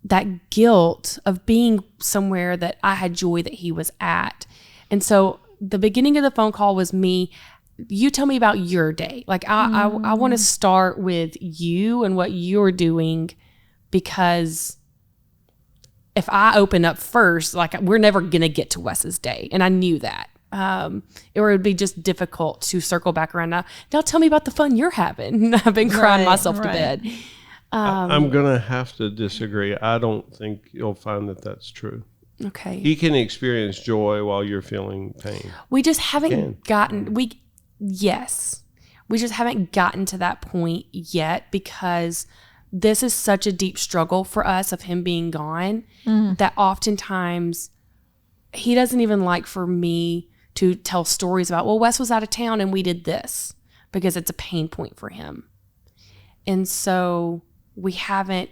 that guilt of being somewhere that I had joy that he was at. And so the beginning of the phone call was me, you tell me about your day. Like I want to start with you and what you're doing, because if I open up first, like we're never going to get to Wes's day. And I knew that. It would be just difficult to circle back around. Now tell me about the fun you're having. I've been crying myself to bed. I'm going to have to disagree. I don't think you'll find that that's true. Okay. He can experience joy while you're feeling pain. We just haven't we just haven't gotten to that point yet, because this is such a deep struggle for us of him being gone that oftentimes he doesn't even like for me to tell stories about, well, Wes was out of town and we did this, because it's a pain point for him. And so we haven't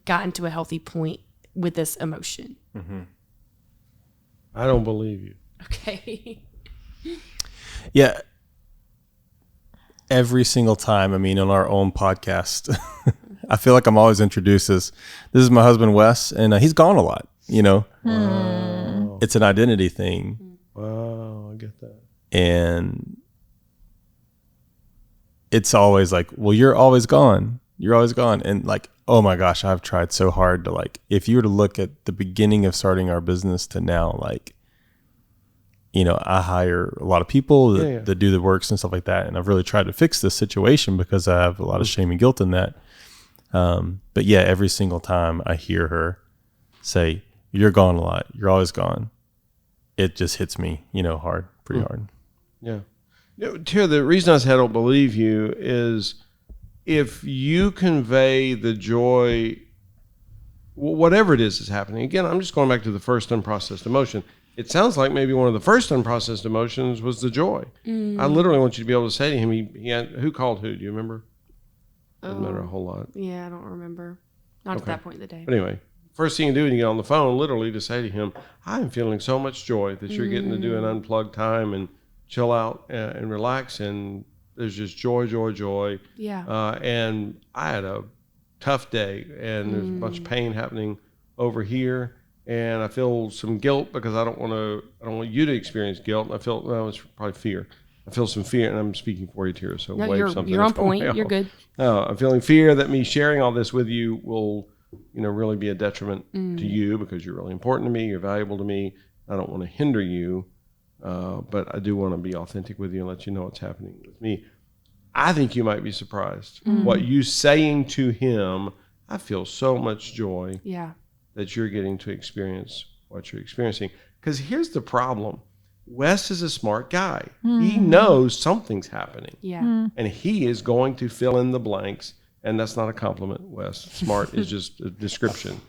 gotten to a healthy point with this emotion. Mm-hmm. I don't believe you. Okay. Yeah. every single time. I mean, on our own podcast, I feel like I'm always introduced as, this is my husband, Wes, and he's gone a lot, you know. Wow. It's an identity thing. Wow, I get that. And it's always like, well, you're always gone. You're always gone. And like, oh my gosh, I've tried so hard to, like, if you were to look at the beginning of starting our business to now, like, you know, I hire a lot of people that do the works and stuff like that. And I've really tried to fix this situation because I have a lot of shame and guilt in that. But yeah, every single time I hear her say, you're gone a lot, you're always gone, it just hits me, you know, hard, pretty hard. Yeah. You know, Tara, the reason I say I don't believe you is if you convey the joy, whatever it is happening. Again, I'm just going back to the first unprocessed emotion. It sounds like maybe one of the first unprocessed emotions was the joy. I literally want you to be able to say to him, he had, who called who? Do you remember? Doesn't matter a whole lot. Yeah, I don't remember. Not at that point in the day. But anyway, first thing you do when you get on the phone, literally to say to him, I'm feeling so much joy that you're getting to do an unplugged time and chill out and relax. And there's just joy, joy, joy. Yeah. And I had a tough day and there's a bunch of pain happening over here. And I feel some guilt because I don't want you to experience guilt. And I feel, well, it's probably fear. I feel some fear, and I'm speaking for you, Tara, so No, wave something. you're on point. You're good. I'm feeling fear that me sharing all this with you will, you know, really be a detriment to you because you're really important to me. You're valuable to me. I don't want to hinder you, but I do want to be authentic with you and let you know what's happening with me. I think you might be surprised. What you saying to him, I feel so much joy that you're getting to experience what you're experiencing. Because here's the problem. Wes is a smart guy. He knows something's happening. Yeah. And he is going to fill in the blanks. And that's not a compliment, Wes. Smart is just a description.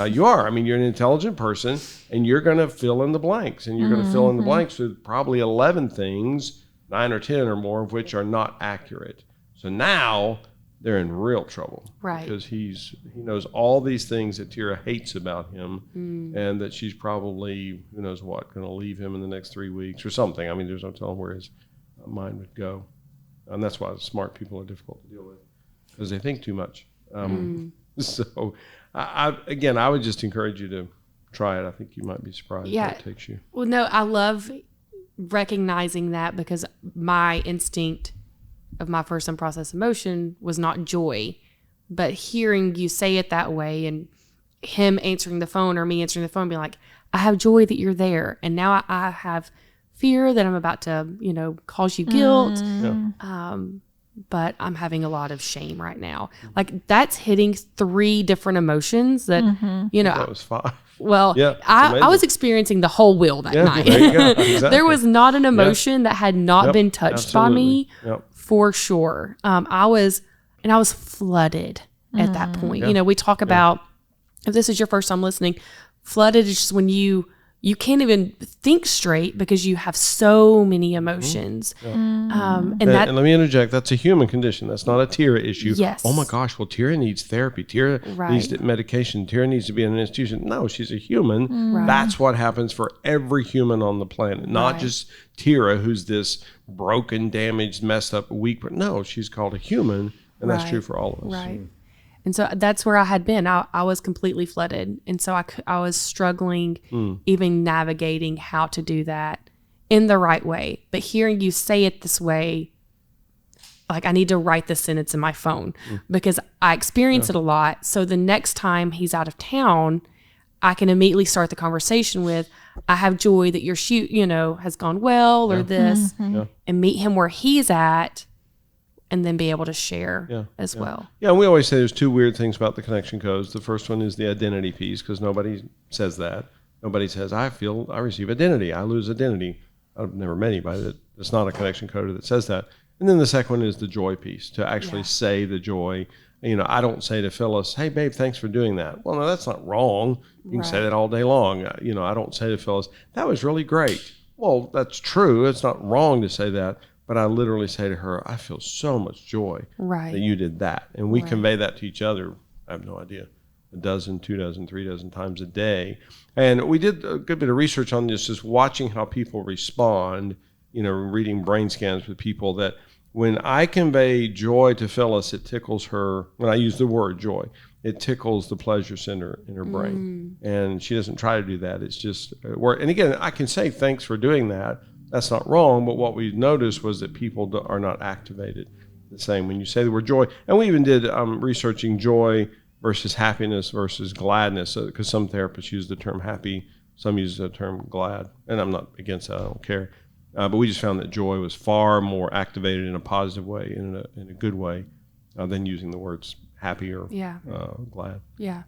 You are. I mean, you're an intelligent person, and you're going to fill in the blanks. And you're going to fill in the blanks with probably 11 things, 9 or 10 or more of which are not accurate. So now they're in real trouble. Right. Because he knows all these things that Tara hates about him and that she's probably, who knows what, going to leave him in the next 3 weeks or something. I mean, there's no telling where his mind would go. And that's why smart people are difficult to deal with because they think too much. So, I would just encourage you to try it. I think you might be surprised how it takes you. Well, no, I love recognizing that because my instinct of my first unprocessed emotion was not joy, but hearing you say it that way and him answering the phone or me answering the phone being like, I have joy that you're there. And now I have fear that I'm about to, you know, cause you guilt. But I'm having a lot of shame right now. Like that's hitting 3 different emotions that, you know, That was 5. Well, I was experiencing the whole wheel that night. There you go. Exactly. There was not an emotion that had not been touched by me for sure. I was flooded at that point. You know, we talk about, if this is your first time listening, flooded is just when you can't even think straight because you have so many emotions. And let me interject. That's a human condition. That's not a Tara issue. Yes. Oh my gosh. Well, Tara needs therapy. Tara needs medication. Tara needs to be in an institution. No, she's a human. That's what happens for every human on the planet. Not just Tara, who's this broken, damaged, messed up, weak. But no, she's called a human, and that's true for all of us. Right. And so that's where I had been. I was completely flooded. And so I was struggling even navigating how to do that in the right way. But hearing you say it this way, like I need to write this sentence in my phone because I experience it a lot. So the next time he's out of town, I can immediately start the conversation with, I have joy that your shoot, you know, has gone well or this, and meet him where he's at. And then be able to share as well. Yeah, and we always say there's 2 weird things about the connection codes. The first one is the identity piece, because nobody says that. Nobody says, I receive identity. I lose identity. I've never met anybody that's not a connection coder that says that. And then the second one is the joy piece, to actually say the joy. You know, I don't say to Phyllis, hey, babe, thanks for doing that. Well, no, that's not wrong. You can say that all day long. You know, I don't say to Phyllis, that was really great. Well, that's true. It's not wrong to say that. But I literally say to her, I feel so much joy that you did that. And we convey that to each other, I have no idea, 12, 2, 3 times a day. And we did a good bit of research on this, just watching how people respond, you know, reading brain scans with people, that when I convey joy to Phyllis, it tickles her. When I use the word joy, it tickles the pleasure center in her brain. And she doesn't try to do that. It's just work. And again, I can say thanks for doing that. That's not wrong. But what we noticed was that people are not activated the same when you say the word joy. And we even did researching joy versus happiness versus gladness, because some therapists use the term happy, some use the term glad. And I'm not against that. I don't care. But we just found that joy was far more activated in a positive way, in a good way, than using the words happy or glad. Yeah.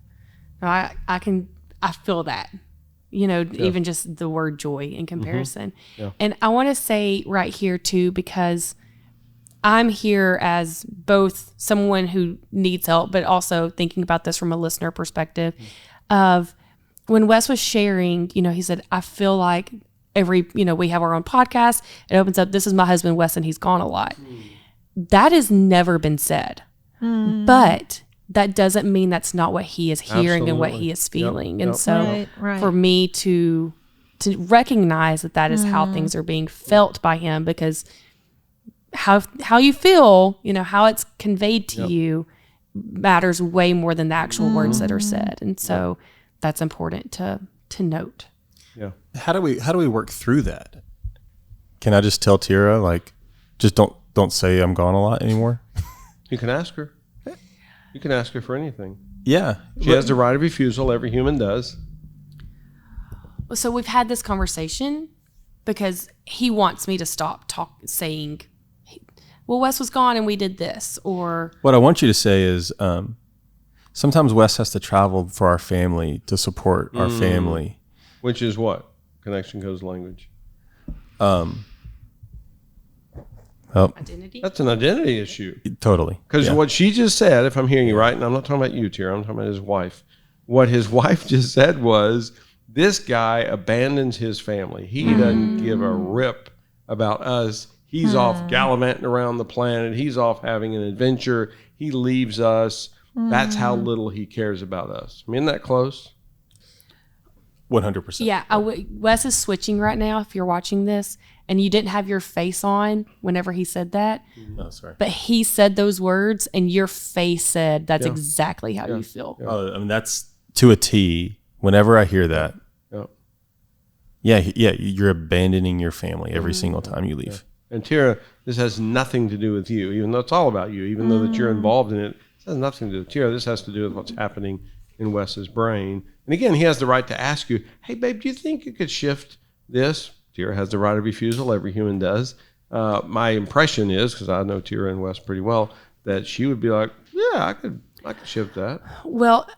No, I feel that, even just the word joy in comparison. Yeah. And I want to say right here too, because I'm here as both someone who needs help, but also thinking about this from a listener perspective of when Wes was sharing, he said, I feel like we have our own podcast. It opens up, this is my husband, Wes, and he's gone a lot. That has never been said. But that doesn't mean that's not what he is hearing and what he is feeling. Yep. And so for me to recognize that is how things are being felt by him, because how you feel, how it's conveyed to you matters way more than the actual words that are said. And so that's important to note. Yeah. How do we work through that? Can I just tell Tera, like, just don't say I'm gone a lot anymore? You can ask her. You can ask her for anything. Yeah. She has the right of refusal. Every human does. So we've had this conversation because he wants me to stop saying, well, Wes was gone and we did this, or what I want you to say is, sometimes Wes has to travel for our family to support our family. Which is what? Connection Codes language. identity. That's an identity issue. Totally. Because what she just said, if I'm hearing you right, and I'm not talking about you, Tera, I'm talking about his wife. What his wife just said was, this guy abandons his family. He doesn't give a rip about us. He's off gallivanting around the planet. He's off having an adventure. He leaves us. That's how little he cares about us. I mean, isn't that close? 100%. Yeah. Wes is switching right now, if you're watching this, and you didn't have your face on whenever he said that. Oh, sorry. But he said those words, and your face said that's exactly how you feel. Oh, I mean, that's to a T. Whenever I hear that, you're abandoning your family every single time you leave. And Tera, this has nothing to do with you, even though it's all about you, even though that you're involved in it. It has nothing to do with Tera. This has to do with what's happening in Wes's brain. And again, he has the right to ask you, hey, babe, do you think you could shift this? Tera has the right of refusal. Every human does. My impression is, because I know Tera and Wes pretty well, that she would be like, yeah, I could shift that. Well,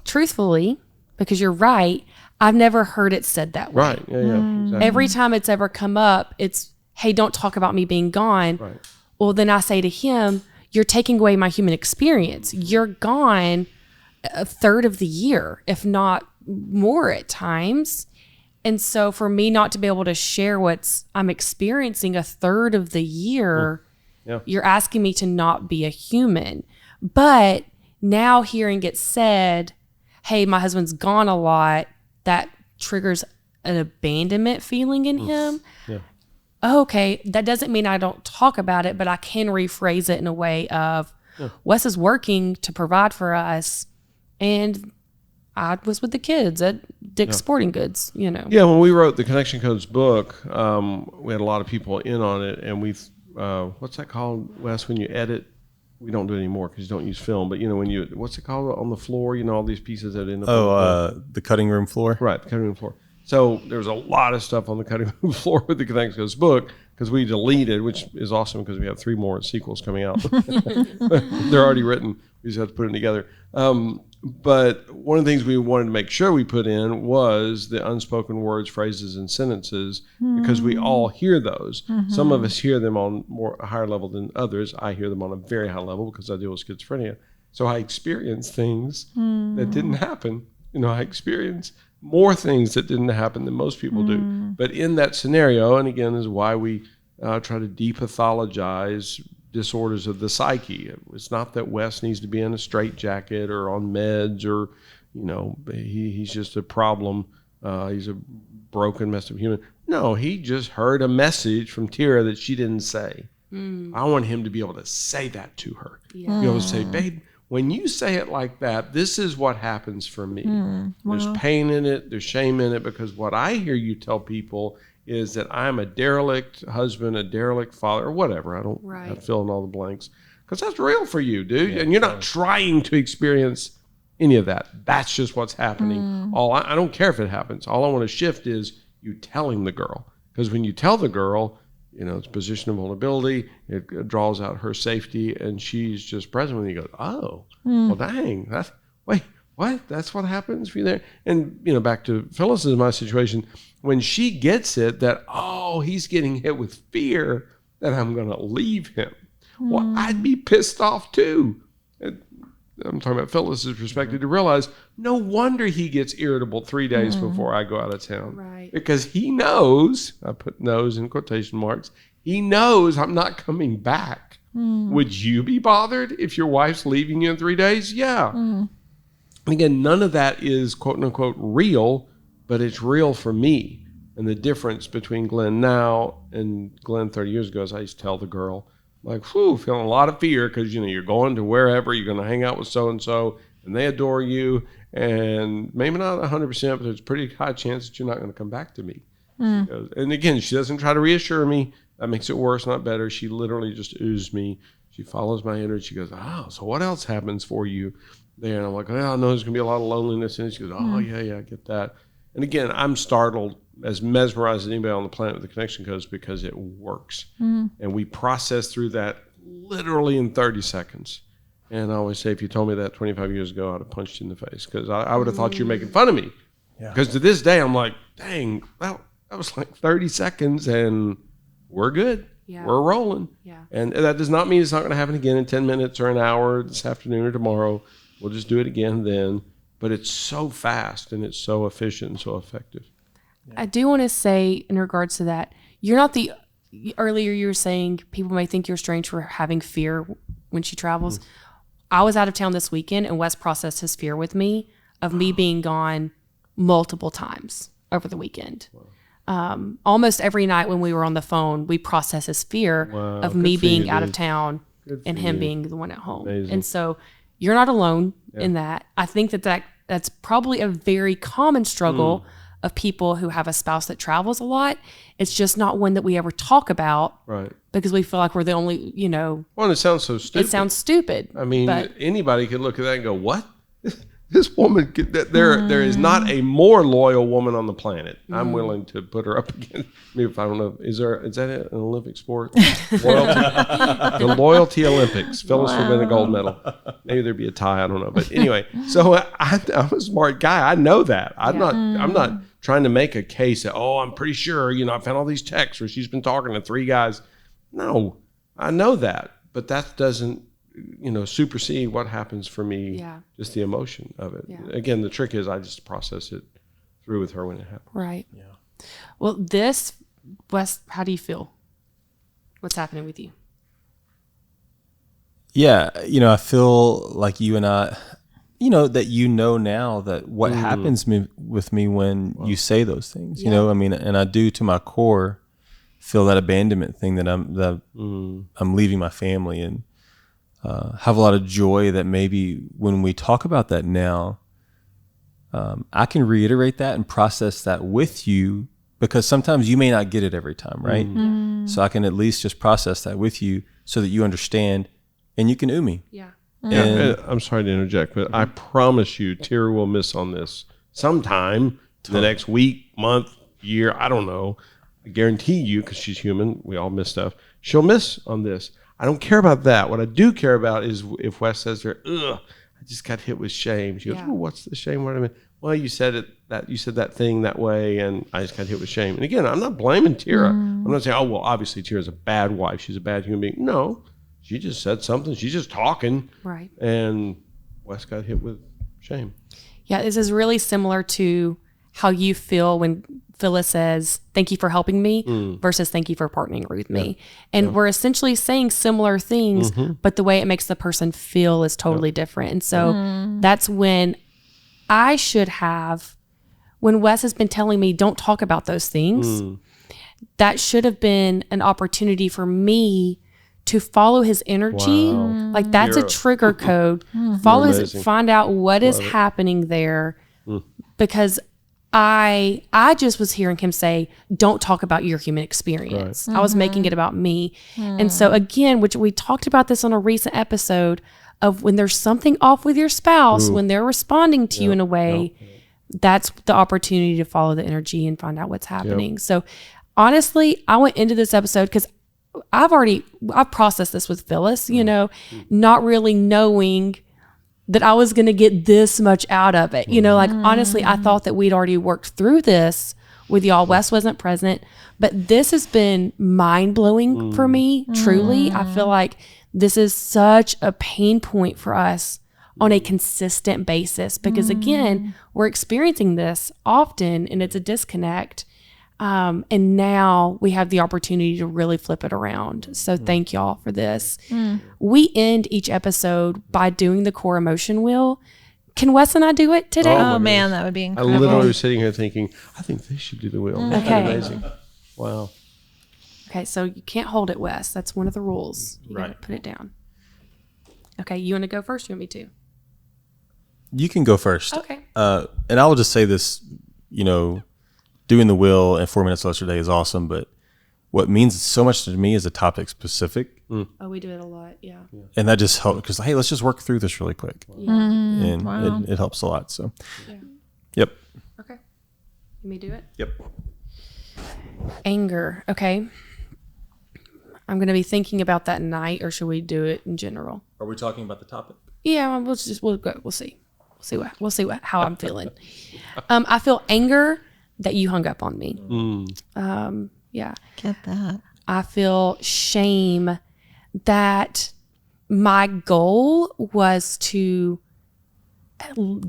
truthfully, because you're right, I've never heard it said that way. Right. Yeah, exactly. Every time it's ever come up, it's, hey, don't talk about me being gone. Right. Well, then I say to him, you're taking away my human experience. You're gone a third of the year, if not more at times. And so for me not to be able to share what I'm experiencing a third of the year, you're asking me to not be a human. But now hearing it said, hey, my husband's gone a lot, that triggers an abandonment feeling in him. Yeah. Okay, that doesn't mean I don't talk about it, but I can rephrase it in a way of, Wes is working to provide for us, and I was with the kids at Dick's Sporting Goods, Yeah, when we wrote the Connection Codes book, we had a lot of people in on it, and we've, what's that called, Wes, when you edit? We don't do it anymore because you don't use film, but when you, what's it called on the floor? All these pieces that end up the cutting room floor? Right, the cutting room floor. So there's a lot of stuff on the cutting room floor with the Connection Codes book because we deleted, which is awesome because we have 3 more sequels coming out. They're already written. We just have to put it together. But one of the things we wanted to make sure we put in was the unspoken words, phrases, and sentences because we all hear those. Some of us hear them on a higher level than others. I hear them on a very high level because I deal with schizophrenia. So I experience things that didn't happen. I experience more things that didn't happen than most people do. But in that scenario, and again, is why we try to depathologize disorders of the psyche. It's not that Wes needs to be in a straitjacket or on meds or, he's just a problem. He's a broken, messed up human. No, he just heard a message from Tera that she didn't say. I want him to be able to say that to her. Yeah. Be able to say, babe, when you say it like that, this is what happens for me. There's pain in it. There's shame in it, because what I hear you tell people is that I'm a derelict husband, a derelict father, or whatever. I don't have to fill in all the blanks, because that's real for you, dude. And you're not trying to experience any of that. That's just what's happening. I don't care if it happens. All I want to shift is you telling the girl, because when you tell the girl, it's a position of vulnerability. It draws out her safety, and she's just present when you go, oh, well, dang, wait, what? That's what happens for you there? And, back to Phyllis in my situation, when she gets it that, oh, he's getting hit with fear that I'm going to leave him. Well, I'd be pissed off too. I'm talking about Phyllis's perspective, to realize no wonder he gets irritable 3 days before I go out of town. Right. Because he knows, I put knows in quotation marks, he knows I'm not coming back. Would you be bothered if your wife's leaving you in 3 days? Yeah. And again, none of that is quote unquote real, but it's real for me. And the difference between Glenn now and Glenn 30 years ago is I used to tell the girl, like, feeling a lot of fear, because you're going to wherever, you're going to hang out with so-and-so, and they adore you, and maybe not 100%, but there's a pretty high chance that you're not going to come back to me. And again, she doesn't try to reassure me. That makes it worse, not better. She literally just oozes me. She follows my energy. She goes, oh, so what else happens for you there? And I'm like, I know there's going to be a lot of loneliness. And she goes, oh, yeah, I get that. And again, I'm startled, as mesmerized as anybody on the planet with the connection codes, because it works. And we process through that literally in 30 seconds. And I always say, if you told me that 25 years ago, I'd have punched you in the face, because I would have thought you were making fun of me. Because to this day, I'm like, dang, that was like 30 seconds and we're good. Yeah. We're rolling. Yeah. And that does not mean it's not going to happen again in 10 minutes or an hour this afternoon or tomorrow. We'll just do it again then. But it's so fast and it's so efficient and so effective. I do want to say, in regards to that, you're not the, earlier you were saying people may think you're strange for having fear when she travels. I was out of town this weekend, and Wes processed his fear with me of me being gone multiple times over the weekend. Almost every night when we were on the phone, we processed his fear of me being out of town and him being the one at home. Amazing. And so you're not alone in that. I think that's probably a very common struggle of people who have a spouse that travels a lot. It's just not one that we ever talk about, Right. because we feel like we're the only, Well, and it sounds so stupid. it sounds stupid. I mean, but anybody could look at that and go, what? This woman, there is not a more loyal woman on the planet. I'm willing to put her up against me. If I don't know, is that an Olympic sport? Loyalty, the loyalty Olympics. Phyllis would win a gold medal. Maybe there'd be a tie. I don't know. But anyway, so I'm a smart guy. I know that. I'm not trying to make a case that, I'm pretty sure, I found all these texts where she's been talking to 3 guys. No, I know that, but that doesn't, supersede what happens for me. Yeah. Just the emotion of it. Yeah. Again, the trick is I just process it through with her when it happens. right. Yeah. Well, Wes, how do you feel? What's happening with you? Yeah, I feel like you and I, that now that what happens with me when you say those things. Yeah. And I do to my core feel that abandonment thing, that I'm leaving my family, and have a lot of joy that maybe when we talk about that now, I can reiterate that and process that with you, because sometimes you may not get it every time, right? So I can at least just process that with you so that you understand and you can ooh me. Yeah. And I'm sorry to interject, but I promise you, Tera will miss on this sometime in the next week, month, year. I don't know. I guarantee you, because she's human, we all miss stuff. She'll miss on this. I don't care about that. What I do care about is if Wes says to her, I just got hit with shame. She goes, what's the shame word? I mean, well, you said that thing that way, and I just got hit with shame. And again, I'm not blaming Tera. I'm not saying, obviously Tera's a bad wife. She's a bad human being. No, she just said something. She's just talking. Right. And Wes got hit with shame. Yeah, this is really similar to how you feel when Phyllis says, thank you for helping me versus thank you for partnering with me. And we're essentially saying similar things, but the way it makes the person feel is totally different. And so that's when I should have, when Wes has been telling me, don't talk about those things, that should have been an opportunity for me to follow his energy. Wow. Like that's Hero. a trigger code. Follow his, amazing. find out what is Love it. happening there, because I just was hearing him say, don't talk about your human experience. I was making it about me. And so again, which we talked about this on a recent episode of when there's something off with your spouse, when they're responding to you in a way, that's the opportunity to follow the energy and find out what's happening. So honestly, I went into this episode because I've processed this with Phyllis, you know, not really knowing that I was going to get this much out of it. You know, like honestly, I thought that we'd already worked through this with y'all. Wes wasn't present, but this has been mind blowing for me. Truly. I feel like this is such a pain point for us on a consistent basis, because again, we're experiencing this often and it's a disconnect. And now we have the opportunity to really flip it around. So thank y'all for this. We end each episode by doing the core emotion wheel. Can Wes and I do it today? Oh man, that would be I incredible. literally was sitting here thinking, I think they should do the wheel. That'd be Okay. amazing. Wow. Okay, so you can't hold it, Wes. That's one of the rules. You gotta Right. put it down. Okay, you want to go first? You want me to? You can go first. Okay. And I will just say this, you know, doing the wheel and 4 minutes less a day is awesome, but what means so much to me is a topic specific. Oh, we do it a lot. Yeah. And that just helps because, hey, let's just work through this really quick. And wow. it helps a lot. So, Yeah. yep. Okay. Let me do it. Yep. Anger. Okay. I'm going to be thinking about that night, or should we do it in general? Are we talking about the topic? Yeah, we'll go. We'll see. We'll see how I'm feeling. I feel anger that you hung up on me. Yeah. Get that. I feel shame that my goal was to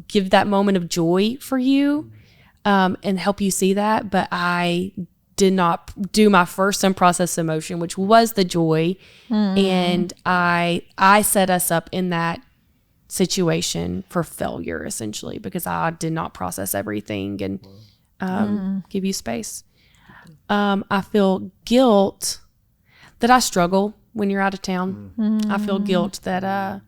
give that moment of joy for you, and help you see that, but I did not do my first unprocessed emotion, which was the joy. And I set us up in that situation for failure, essentially, because I did not process everything and give you space. I feel guilt that I struggle when you're out of town. I feel guilt that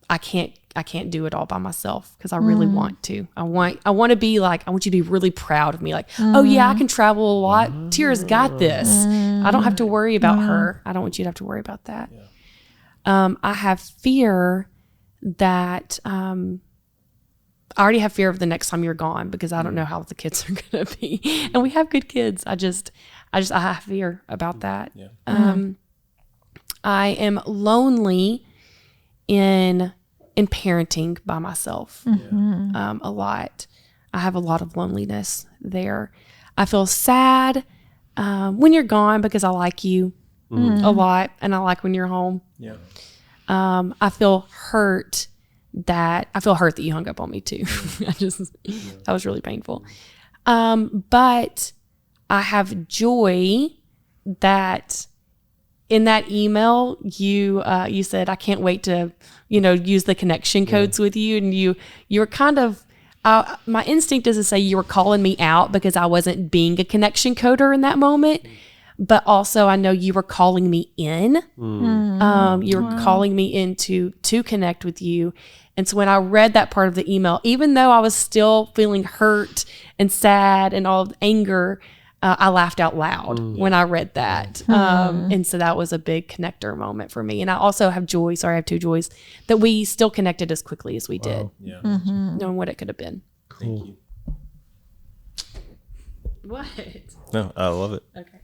I can't do it all by myself, because I really want to. I want to be like, I want you to be really proud of me. Like, oh yeah, I can travel a lot. Tira's got this. I don't have to worry about her. I don't want you to have to worry about that. I have fear that I already have fear of the next time you're gone, because I don't know how the kids are going to be. And we have good kids. I have fear about that. I am lonely in parenting by myself a lot. I have a lot of loneliness there. I feel sad when you're gone, because I like you a lot, and I like when you're home. Yeah. I feel hurt that you hung up on me too. That was really painful. But I have joy that in that email you said, I can't wait to, use the connection codes with you. And you're kind of, my instinct is to say you were calling me out because I wasn't being a connection coder in that moment. But also I know you were calling me in. You were calling me in to connect with you. And so when I read that part of the email, even though I was still feeling hurt and sad and all the anger, I laughed out loud when I read that. And so that was a big connector moment for me. And I also have joy. Sorry, I have two joys that we still connected as quickly as we did, Yeah. knowing what it could have been. Thank you. What? No, I love it. Okay.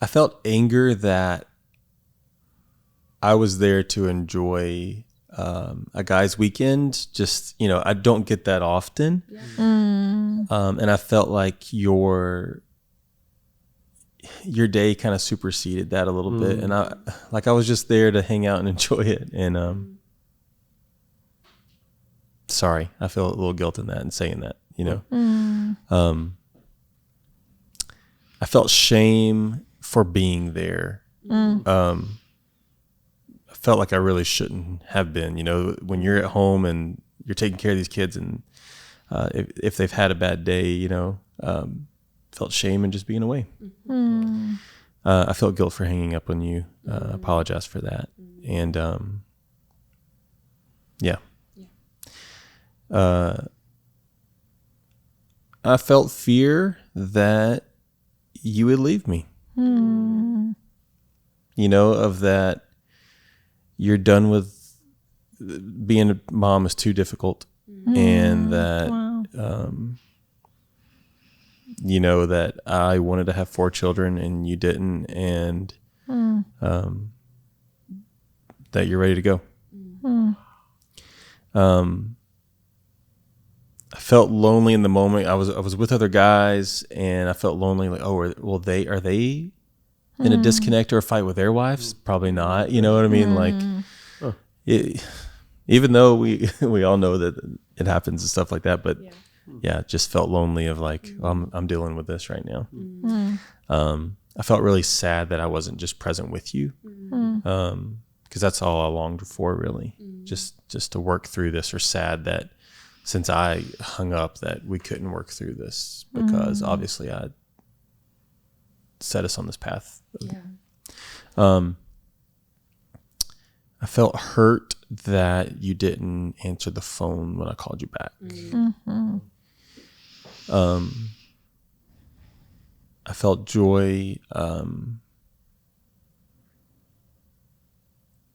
I felt anger that I was there to enjoy a guy's weekend. Just, I don't get that often. And I felt like your day kind of superseded that a little bit. And I was just there to hang out and enjoy it. And sorry, I feel a little guilt in that and saying that, I felt shame for being there. I felt like I really shouldn't have been. When you're at home and you're taking care of these kids, and if they've had a bad day, felt shame in just being away. I felt guilt for hanging up on you. Apologize for that. And I felt fear that you would leave me. You know, of that you're done with being a mom is too difficult, and that you know, that I wanted to have 4 children and you didn't, and that you're ready to go. I felt lonely in the moment. I was with other guys, and I felt lonely. Like, oh, are they in a disconnect or a fight with their wives? Probably not. You know what I mean? Like, even though we all know that it happens and stuff like that, but just felt lonely of like, I'm dealing with this right now. I felt really sad that I wasn't just present with you, because that's all I longed for, really, just to work through this. Or sad that since I hung up that we couldn't work through this, because obviously I set us on this path. I felt hurt that you didn't answer the phone when I called you back. I felt joy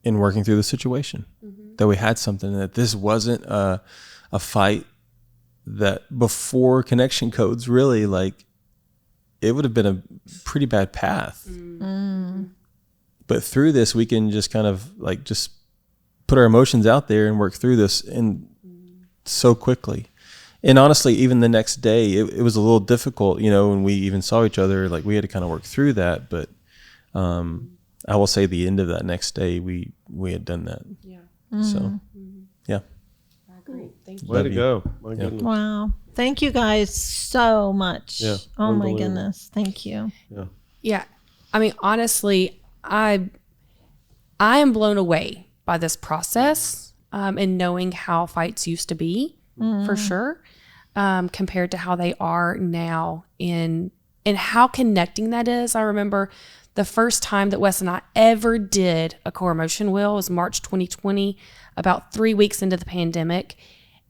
in working through the situation, that we had something, that this wasn't a fight that before connection codes, really, like, it would have been a pretty bad path. But through this, we can just kind of like just put our emotions out there and work through this, and so quickly. And honestly, even the next day, it was a little difficult, you know, when we even saw each other, like we had to kind of work through that. But I will say the end of that next day, we had done that. So, yeah. I agree. Thank you. Way to go. My goodness. Wow. Thank you guys so much. Yeah, oh my goodness. Thank you. Yeah. I mean, honestly, I am blown away by this process, and knowing how fights used to be, for sure, compared to how they are now, and how connecting that is. I remember the first time that Wes and I ever did a core emotion wheel was March 2020, about 3 weeks into the pandemic.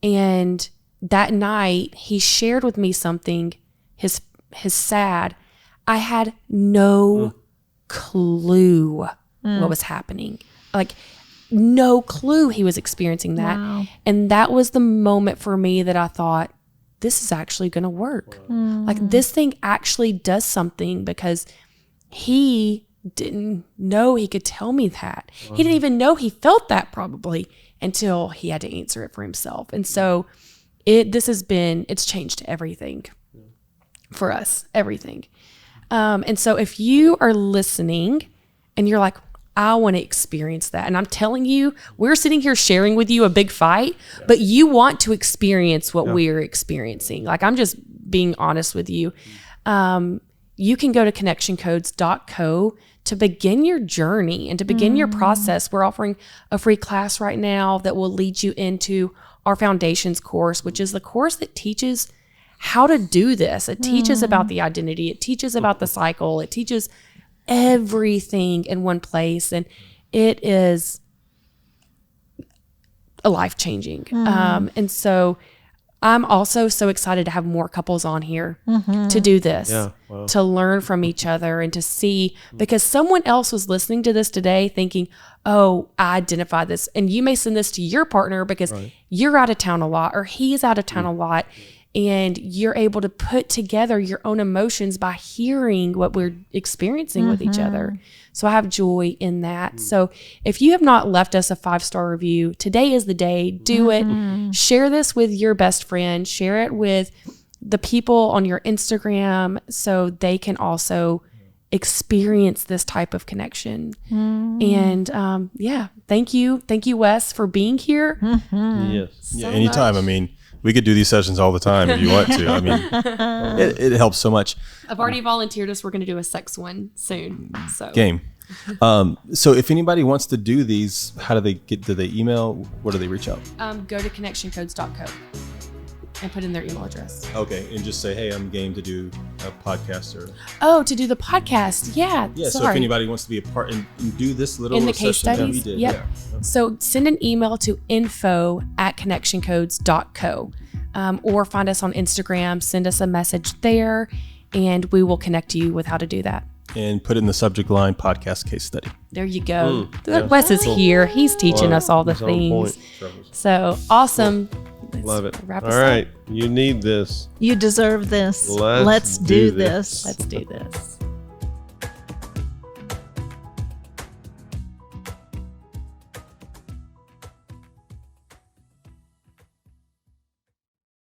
And that night he shared with me something, his sad. I had no clue what was happening. Like, no clue he was experiencing that. Wow. And that was the moment for me that I thought, this is actually going to work. Like, this thing actually does something, because he didn't know he could tell me that. He didn't even know he felt that, probably, until he had to answer it for himself. And so it's changed everything for us, everything. And so if you are listening and you're like, I want to experience that. And I'm telling you, we're sitting here sharing with you a big fight, but you want to experience what we're experiencing. Like, I'm just being honest with you. You can go to connectioncodes.co to begin your journey and to begin your process. We're offering a free class right now that will lead you into our foundations course, which is the course that teaches how to do this. It teaches about the identity. It teaches about the cycle. It teaches everything in one place. And it is a life-changing. And so I'm also so excited to have more couples on here to do this, to learn from each other and to see, because someone else was listening to this today thinking, oh, I identify this. And you may send this to your partner because you're out of town a lot, or he's out of town a lot. And you're able to put together your own emotions by hearing what we're experiencing with each other. So I have joy in that. So if you have not left us a 5-star review, today is the day. Do it. Share this with your best friend. Share it with the people on your Instagram so they can also experience this type of connection. And thank you. Thank you, Wes, for being here. Yes. Yeah, anytime. much. I mean, we could do these sessions all the time if you want to. I mean, it helps so much. I've already volunteered us. We're going to do a sex one soon. So Game. So if anybody wants to do these, how do they email? What do they reach out? Go to connectioncodes.co. and put in their email address. Okay, and just say, hey, I'm game to do a podcast or. Oh, to do the podcast. Yeah. Yeah. So if Sorry. anybody wants to be a part and do this little In the case session that we studies? did. Yep. Yeah. So send an email to info@connectioncodes.co, or find us on Instagram, send us a message there, and we will connect you with how to do that. And put in the subject line podcast case study. There you go. yeah. Wes is here. He's teaching Love us all the it. He's on things. point. So awesome. Let's Love it. wrap All us up. right. You need this. You deserve this. Let's Let's do do this. this. Let's do this.